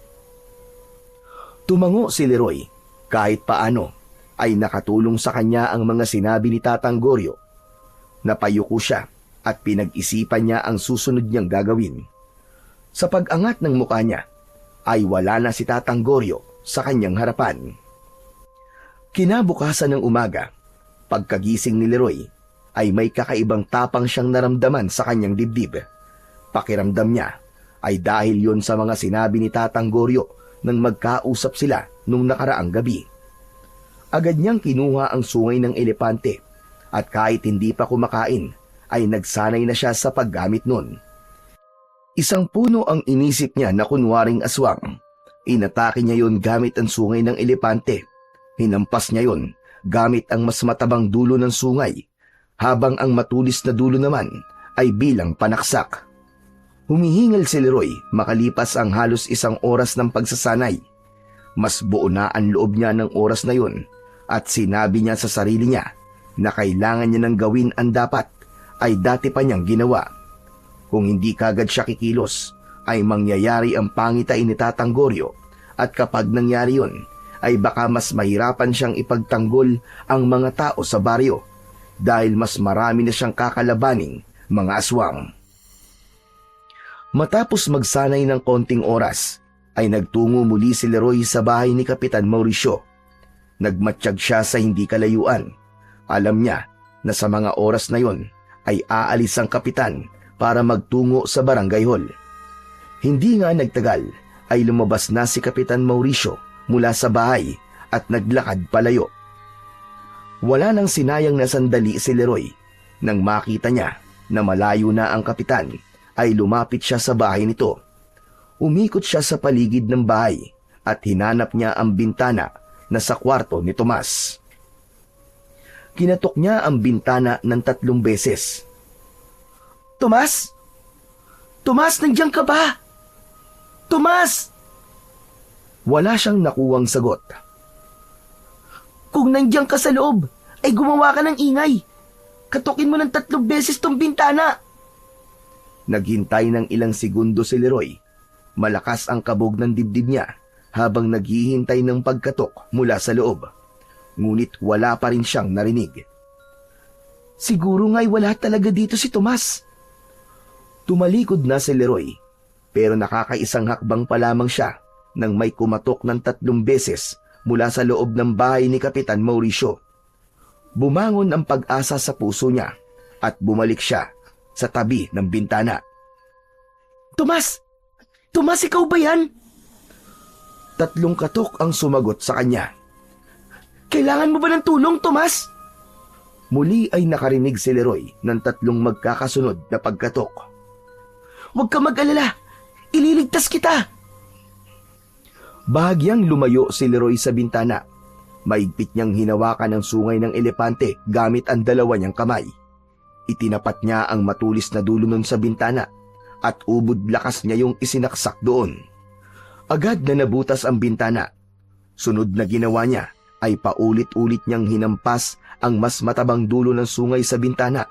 Tumango si Leroy. Kahit paano ay nakatulong sa kanya ang mga sinabi ni Tatang Goryo. Napayuko siya at pinag-isipan niya ang susunod niyang gagawin. Sa pag-angat ng mukha niya ay wala na si Tatang Goryo sa kanyang harapan. Kinabukasan ng umaga, pagkagising ni Leroy ay may kakaibang tapang siyang naramdaman sa kanyang dibdib. Pakiramdam niya ay dahil yon sa mga sinabi ni Tatang Goryo nang magkausap sila nung nakaraang gabi. Agad niyang kinuha ang sungay ng elepante at kahit hindi pa kumakain ay nagsanay na siya sa paggamit nun. Isang puno ang inisip niya na kunwaring aswang. Inatake niya yon gamit ang sungay ng elepante. Hinampas niya yon gamit ang mas matabang dulo ng sungay, habang ang matulis na dulo naman ay bilang panaksak. Humihingal si Leroy makalipas ang halos 1 oras ng pagsasanay. Mas buo na ang loob niya ng oras na yun at sinabi niya sa sarili niya na kailangan niya nang gawin ang dapat ay dati pa niyang ginawa. Kung hindi kagad siya kikilos, ay mangyayari ang pangitain ni Tatang Goryo at kapag nangyari yun, ay baka mas mahirapan siyang ipagtanggol ang mga tao sa baryo dahil mas marami na siyang kakalabaning mga aswang. Matapos magsanay ng konting oras, ay nagtungo muli si Leroy sa bahay ni Kapitan Mauricio. Nagmatsyag siya sa hindi kalayuan. Alam niya na sa mga oras na yon ay aalis ang kapitan para magtungo sa barangay hall. Hindi nga nagtagal ay lumabas na si Kapitan Mauricio mula sa bahay at naglakad palayo. Wala nang sinayang na sandali si Leroy. Nang makita niya na malayo na ang kapitan, ay lumapit siya sa bahay nito. Umikot siya sa paligid ng bahay at hinanap niya ang bintana na sa kwarto ni Tomas. Kinatok niya ang bintana ng 3 beses. Tomas? Tomas, nandiyan ka ba? Tomas! Wala siyang nakuwang sagot. Kung nandiyan ka sa loob, ay gumawa ka ng ingay. Katukin mo ng 3 beses tong bintana. Naghintay ng ilang segundo si Leroy. Malakas ang kabog ng dibdib niya habang naghihintay ng pagkatok mula sa loob. Ngunit wala pa rin siyang narinig. Siguro nga'y wala talaga dito si Tomas. Tumalikod na si Leroy, pero nakakaisang hakbang pa lamang siya nang may kumatok ng 3 beses mula sa loob ng bahay ni Kapitan Mauricio. Bumangon ang pag-asa sa puso niya at bumalik siya sa tabi ng bintana. Tomas! Tomas, ikaw ba yan? 3 katok ang sumagot sa kanya. Kailangan mo ba ng tulong, Tomas? Muli ay nakarinig si Leroy ng 3 magkakasunod na pagkatok. Huwag ka mag-alala. Ililigtas kita. Bahagyang lumayo si Leroy sa bintana. Maigpit niyang hinawakan ang sungay ng elepante gamit ang 2 niyang kamay. Itinapat niya ang matulis na dulo nun sa bintana at ubod lakas niya yung isinaksak doon. Agad na nabutas ang bintana. Sunod na ginawa niya ay paulit-ulit niyang hinampas ang mas matabang dulo ng sungay sa bintana.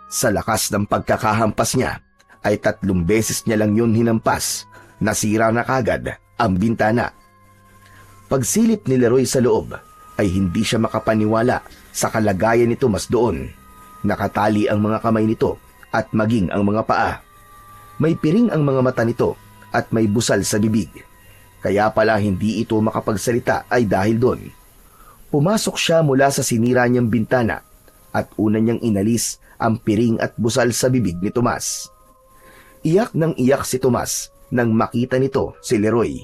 Sa lakas ng pagkakahampas niya ay 3 beses niya lang yun hinampas. Nasira na kagad ang bintana. Pagsilip ni Leroy sa loob ay hindi siya makapaniwala sa kalagayan ni Tomas doon. Nakatali ang mga kamay nito at maging ang mga paa. May piring ang mga mata nito at may busal sa bibig. Kaya pala hindi ito makapagsalita ay dahil doon. Pumasok siya mula sa sinira niyang bintana at una niyang inalis ang piring at busal sa bibig ni Tomas. Iyak nang iyak si Tomas nang makita nito si Leroy.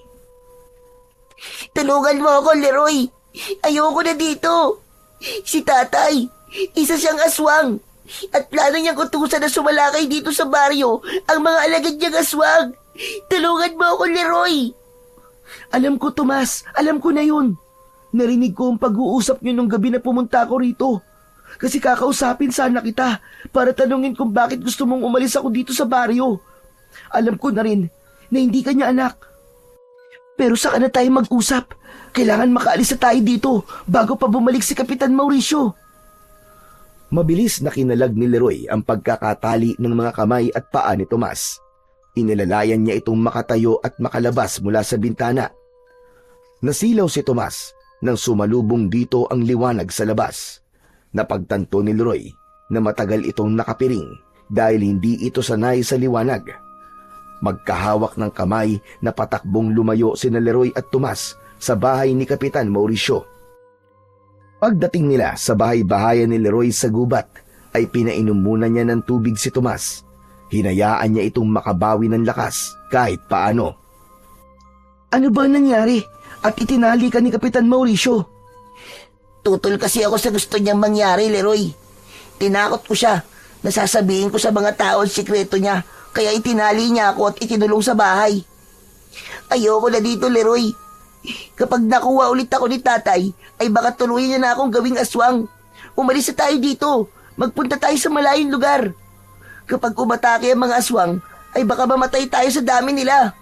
Tulungan mo ako, Leroy. Ayoko na dito. Si tatay, isa siyang aswang. At plano niyang utusan na sumalakay dito sa baryo ang mga alagad niyang aswang. Tulungan mo ako, Leroy. Alam ko, Tomas. Alam ko na yun. Narinig ko ang pag-uusap niyo nung gabi na pumunta ako rito. Kasi kakausapin sana kita para tanungin kung bakit gusto mong umalis ako dito sa baryo. Alam ko na rin na hindi ka niya anak. Pero saka na tayo mag-usap. Kailangan makaalis na tayo dito bago pa bumalik si Kapitan Mauricio. Mabilis na kinalag ni Leroy ang pagkakatali ng mga kamay at paa ni Tomas. Inilalayan niya itong makatayo at makalabas mula sa bintana. Nasilaw si Tomas nang sumalubong dito ang liwanag sa labas. Napagtanto ni Leroy na matagal itong nakapiring dahil hindi ito sanay sa liwanag. Magkahawak ng kamay na patakbong lumayo sina Leroy at Tomas sa bahay ni Kapitan Mauricio. Pagdating nila sa bahay-bahayan ni Leroy sa gubat, ay pinainom muna niya ng tubig si Tomas. Hinayaan niya itong makabawi ng lakas kahit paano. Ano ba nangyari at itinali ka ni Kapitan Mauricio? Tutol kasi ako sa gusto niyang mangyari, Leroy. Tinakot ko siya. Nasasabihin ko sa mga tao ang sikreto niya, kaya itinali niya ako at ikinulong sa bahay. Ayoko na dito, Leroy. Kapag nakuha ulit ako ni tatay, ay baka tuluyan niya na akong gawing aswang. Umalis na tayo dito. Magpunta tayo sa malayong lugar. Kapag umatake ang mga aswang, ay baka mamatay tayo sa dami nila.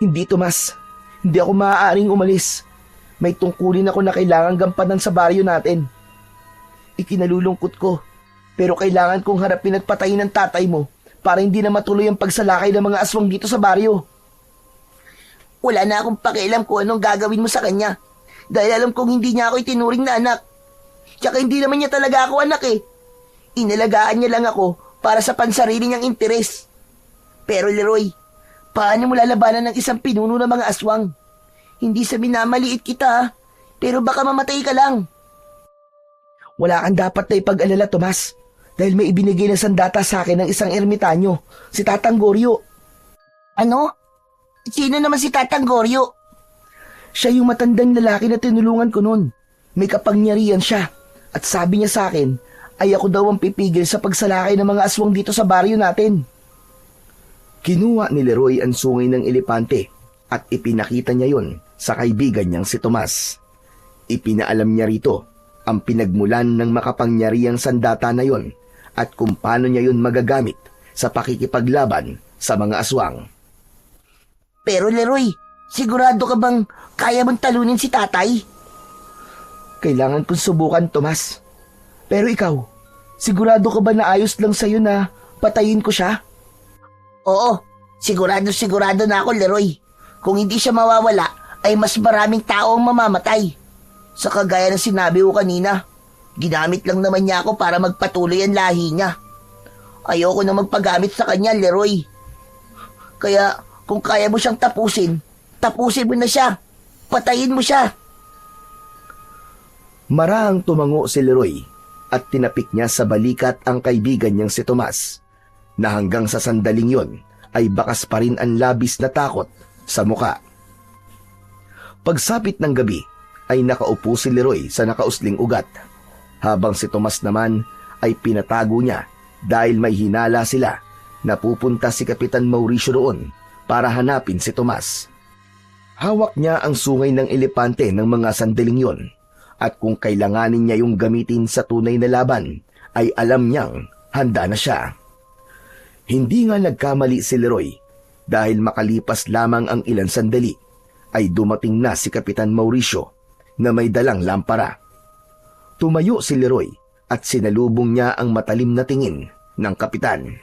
Hindi, Tomas. Hindi ako maaaring umalis. May tungkulin ako na kailangan gampanan sa baryo natin. Ikinalulungkot ko, pero kailangan kong harapin at patayin ng tatay mo para hindi na matuloy ang pagsalakay ng mga aswang dito sa baryo. Wala na akong pakialam kung anong gagawin mo sa kanya. Dahil alam kong hindi niya ako itinuring na anak. Tsaka hindi naman niya talaga ako anak eh. Inalagaan niya lang ako para sa pansarili niyang interes. Pero Leroy, paano mo lalabanan ng isang pinuno ng mga aswang? Hindi sa minamaliit kita, pero baka mamatay ka lang. Wala kang dapat na ipag-alala, Tomas. Dahil may ibinigay na sandata sa akin ng isang ermitanyo, si Tatang Goryo. Ano? Sino naman si Tatang Goryo? Siya yung matandang lalaki na tinulungan ko noon. May kapangyarihan siya. At sabi niya sa akin, ay ako daw ang pipigil sa pagsalakay ng mga aswang dito sa baryo natin. Kinuha ni Leroy ang sungay ng elepante at ipinakita niya yon sa kaibigan niyang si Tomas. Ipinaalam niya rito ang pinagmulan ng makapangyarihang sandata na yon at kung paano niya yon magagamit sa pakikipaglaban sa mga aswang. Pero Leroy, sigurado ka bang kaya mong talunin si tatay? Kailangan kong subukan, Tomas. Pero ikaw, sigurado ka ba na ayos lang sa'yo na patayin ko siya? Oo, sigurado na ako, Leroy. Kung hindi siya mawawala, ay mas maraming tao ang mamamatay. Sa kagaya ng sinabi ko kanina, ginamit lang naman niya ako para magpatuloy ang lahi niya. Ayoko na magpagamit sa kanya, Leroy. Kaya kung kaya mo siyang tapusin mo na siya. Patayin mo siya. Marahang tumango si Leroy at tinapik niya sa balikat ang kaibigan niyang si Tomas, na hanggang sa sandaling yon ay bakas pa rin ang labis na takot sa muka. Pagsapit ng gabi ay nakaupo si Leroy sa nakausling ugat, habang si Tomas naman ay pinatago niya dahil may hinala sila na pupunta si Kapitan Mauricio roon para hanapin si Tomas. Hawak niya ang sungay ng elepante ng mga sandaling yon, at kung kailanganin niya yung gamitin sa tunay na laban, ay alam niyang handa na siya. Hindi nga nagkamali si Leroy dahil makalipas lamang ang ilang sandali ay dumating na si Kapitan Mauricio na may dalang lampara. Tumayo si Leroy at sinalubong niya ang matalim na tingin ng kapitan.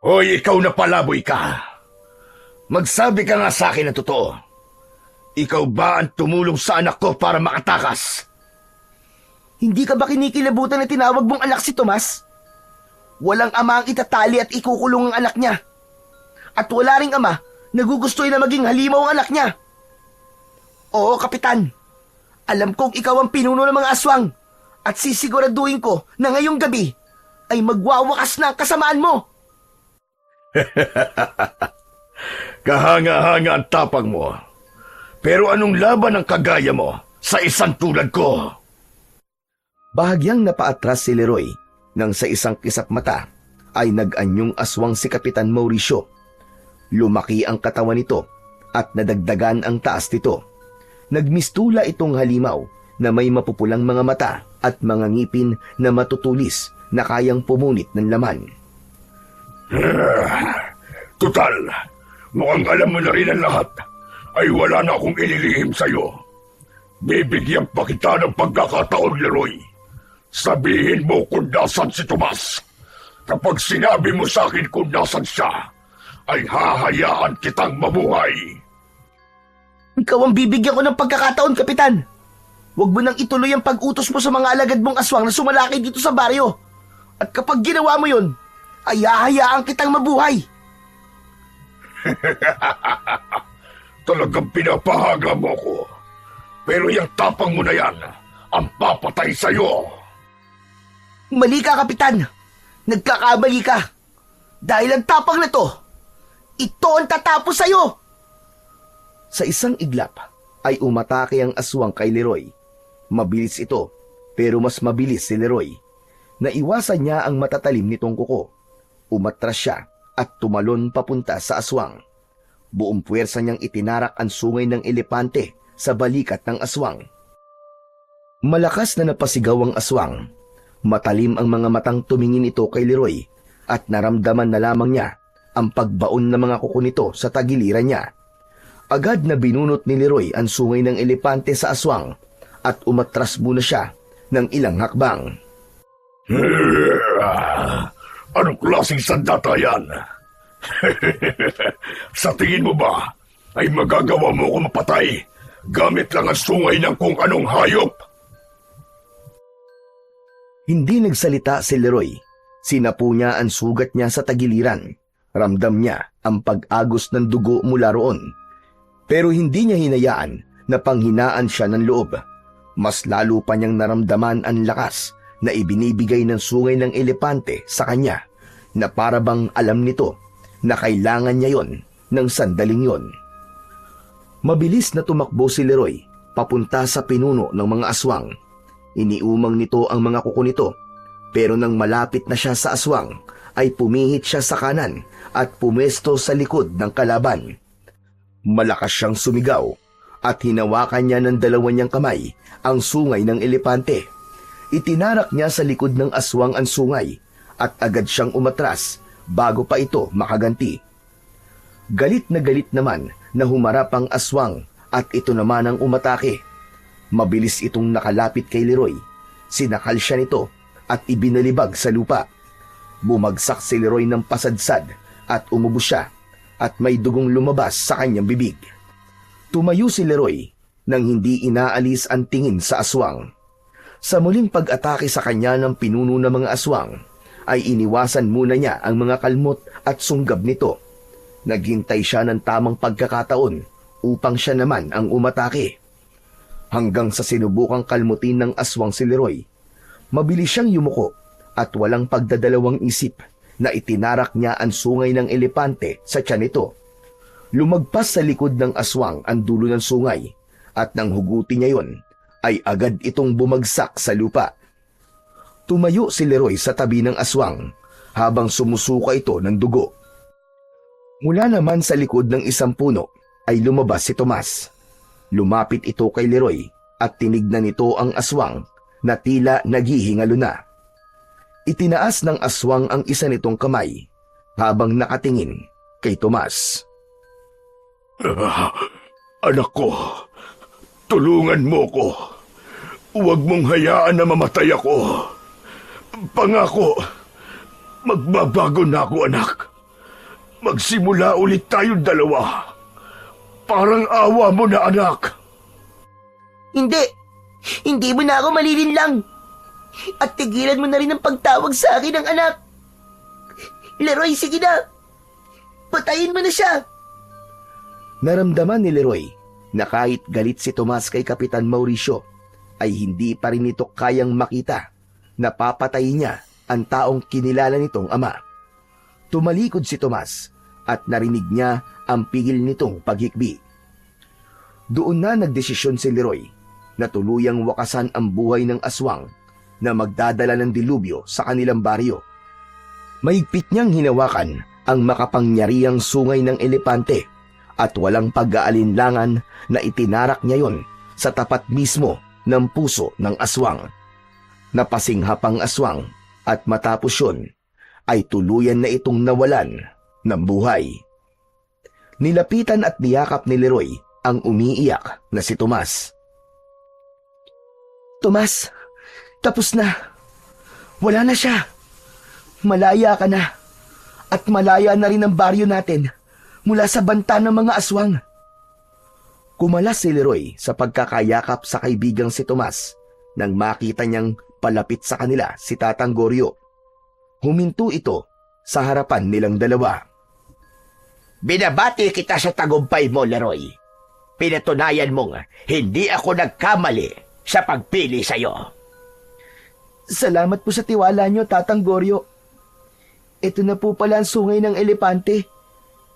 Hoy, ikaw na palaboy ka! Magsabi ka nga sa akin ng totoo. Ikaw ba ang tumulong sa anak ko para makatakas? Hindi ka ba kinikilabutan na tinawag mong anak si Tomas? Walang ama ang itatali at ikukulong ang anak niya. At wala ring ama na gugustuhin na maging halimaw ang anak niya. Oo, Kapitan. Alam kong ikaw ang pinuno ng mga aswang at sisiguraduhin ko na ngayong gabi ay magwawakas na ang kasamaan mo. Kahanga-hanga ang tapang mo. Pero anong laban ang kagaya mo sa isang tulad ko? Bahagyang napaatras si Leroy nang sa isang kisap mata ay nag-anyong aswang si Kapitan Mauricio. Lumaki ang katawan nito at nadagdagan ang taas nito. Nagmistula itong halimaw na may mapupulang mga mata at mga ngipin na matutulis na kayang pumunit ng laman. Tutal, mukhang alam mo na rin ang lahat. Ay wala na akong ililihim sa'yo. Bibigyan pa kita ng pagkakataon, Leroy. Sabihin mo kung nasan si Tomas. Kapag sinabi mo sa akin kung nasan siya, ay hahayaan kitang mabuhay. Ikaw ang bibigyan ko ng pagkakataon, Kapitan. Huwag mo nang ituloy ang pag-utos mo sa mga alagad mong aswang na sumalakay dito sa baryo. At kapag ginawa mo yun, ay hahayaan kitang mabuhay. Talagang pinapahaga mo ko. Pero yung tapang mo na yan, ang papatay sa'yo. Mali ka, Kapitan. Nagkakamali ka. Dahil ang tapang na to, ito ang tatapos sa'yo. Sa isang iglap ay umatake ang aswang kay Leroy. Mabilis ito, pero mas mabilis si Leroy. Naiwasan niya ang matatalim nitong kuko. Umatras siya at tumalon papunta sa aswang. Buong puwersa niyang itinarak ang sungay ng elepante sa balikat ng aswang. Malakas na napasigaw ang aswang. Matalim ang mga matang tumingin ito kay Leroy at naramdaman na lamang niya ang pagbaon ng mga kuko nito sa tagiliran niya. Agad na binunot ni Leroy ang sungay ng elepante sa aswang at umatras muna siya ng ilang hakbang. Anong klaseng sandata yan? Sa tingin mo ba ay magagawa mo ko mapatay gamit lang ang sungay ng kung anong hayop? Hindi nagsalita si Leroy. Sinapu niya ang sugat niya sa tagiliran. Ramdam niya ang pag-agos ng dugo mula roon. Pero hindi niya hinayaan na panghinaan siya ng loob. Mas lalo pa niyang naramdaman ang lakas na ibinibigay ng sungay ng elepante sa kanya, na parabang alam nito na kailangan niya yon ng sandaling yon. Mabilis na tumakbo si Leroy papunta sa pinuno ng mga aswang. Iniumang nito ang mga kuko nito, pero nang malapit na siya sa aswang, ay pumihit siya sa kanan at pumesto sa likod ng kalaban. Malakas siyang sumigaw at hinawakan niya ng dalawa niyang kamay ang sungay ng elepante. Itinarak niya sa likod ng aswang ang sungay at agad siyang umatras bago pa ito makaganti. Galit naman na humarap ang aswang at ito naman ang umatake. Mabilis itong nakalapit kay Leroy. Sinakal siya nito at ibinalibag sa lupa. Bumagsak si Leroy ng pasadsad at umubos siya at may dugong lumabas sa kanyang bibig. Tumayo si Leroy nang hindi inaalis ang tingin sa aswang. Sa muling pag-atake sa kanya ng pinuno ng mga aswang, ay iniwasan muna niya ang mga kalmot at sunggab nito. Naghintay siya ng tamang pagkakataon upang siya naman ang umatake. Hanggang sa sinubukang kalmutin ng aswang si Leroy, mabilis siyang yumuko at walang pagdadalawang isip na itinarak niya ang sungay ng elepante sa tiyan nito. Lumagpas sa likod ng aswang ang dulo ng sungay at nang hugutin niya yon, ay agad itong bumagsak sa lupa. Tumayo si Leroy sa tabi ng aswang habang sumusuka ito ng dugo. Mula naman sa likod ng isang puno ay lumabas si Tomas. Lumapit ito kay Leroy at tinignan nito ang aswang na tila naghihingalo na. Itinaas ng aswang ang isa nitong kamay habang nakatingin kay Tomas. Anak ko, tulungan mo ko. Huwag mong hayaan na mamatay ako. Pangako, magbabago na ako, anak. Magsimula ulit tayong dalawa. Parang awa mo na, anak. Hindi. Hindi mo na ako malilinlang. At tigilan mo na rin ang pagtawag sa akin ng anak. Leroy, sige na. Patayin mo na siya. Naramdaman ni Leroy na kahit galit si Tomas kay Kapitan Mauricio, ay hindi pa rin ito kayang makita na papatayin niya ang taong kinilala nitong ama. Tumalikod si Tomas at narinig niya ang pigil nitong paghikbi. Doon na nagdesisyon si Leroy na tuluyang wakasan ang buhay ng aswang na magdadala ng dilubyo sa kanilang baryo. Mahigpit niyang hinawakan ang makapangyarihang sungay ng elepante at walang pag-aalinlangan na itinarak niya yon sa tapat mismo ng puso ng aswang. Napasinghap ang aswang at matapos yun ay tuluyan na itong nawalan ng buhay. Nilapitan at niyakap ni Leroy ang umiiyak na si Tomas. Tomas, tapos na. Wala na siya. Malaya ka na. At malaya na rin ang baryo natin mula sa banta ng mga aswang. Kumalas si Leroy sa pagkakayakap sa kaibigang si Tomas nang makita niyang palapit sa kanila si Tatang Goryo. Huminto ito sa harapan nilang dalawa. Binabati kita sa tagumpay mo, Leroy. Pinatunayan mong hindi ako nagkamali sa pagpili sa'yo. Salamat po sa tiwala niyo, Tatang Goryo. Ito na po pala ang sungay ng elepante.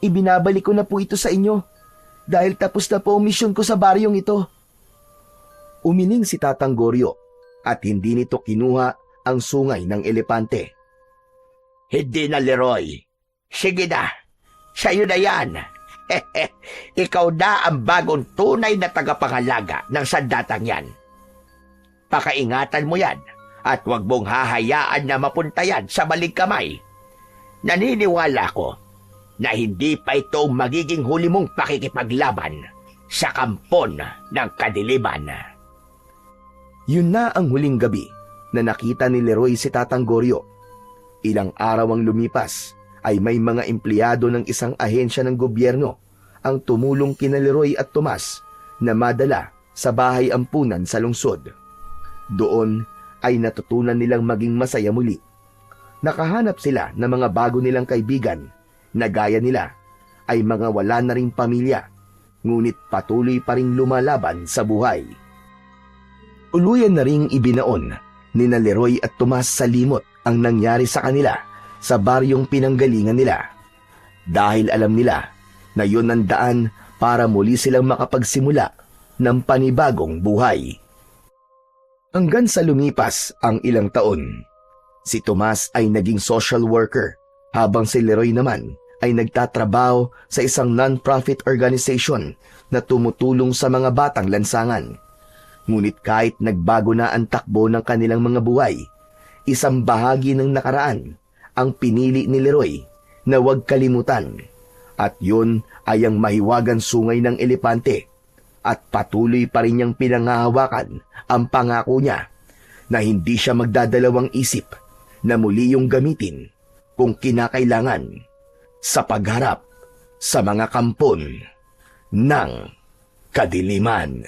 Ibinabalik ko na po ito sa inyo dahil tapos na po ang misyon ko sa baryong ito. Umiling si Tatang Goryo at hindi nito kinuha ang sungay ng elepante. Hindi na, Leroy. Sige na. Sa'yo na yan. Ikaw na ang bagong tunay na tagapangalaga ng sandatang yan. Pakaingatan mo yan at huwag mong hahayaan na mapunta yan sa maling kamay. Naniniwala ko na hindi pa ito magiging huli mong pakikipaglaban sa kampon ng kadiliman. Yun na ang huling gabi na nakita ni Leroy si Tatang Goryo. Ilang araw ang lumipas ay may mga empleyado ng isang ahensya ng gobyerno ang tumulong kina Leroy at Tomas na madala sa bahay ampunan sa lungsod. Doon ay natutunan nilang maging masaya muli. Nakahanap sila ng mga bago nilang kaibigan na gaya nila ay mga wala na ring pamilya, ngunit patuloy pa ring lumalaban sa buhay. Uluyan na ring ibinaon ni na Leroy at Tomas sa limot ang nangyari sa kanila sa baryong pinanggalingan nila. Dahil alam nila na yun ang daan para muli silang makapagsimula ng panibagong buhay. Hanggang sa lumipas ang ilang taon, si Tomas ay naging social worker habang si Leroy naman ay nagtatrabaho sa isang non-profit organization na tumutulong sa mga batang lansangan. Ngunit kahit nagbago na ang takbo ng kanilang mga buhay, isang bahagi ng nakaraan ang pinili ni Leroy na huwag kalimutan. At yun ay ang mahiwagang sungay ng elepante. At patuloy pa rin niyang pinangahawakan ang pangako niya na hindi siya magdadalawang isip na muli yung gamitin kung kinakailangan sa pagharap sa mga kampon ng kadiliman.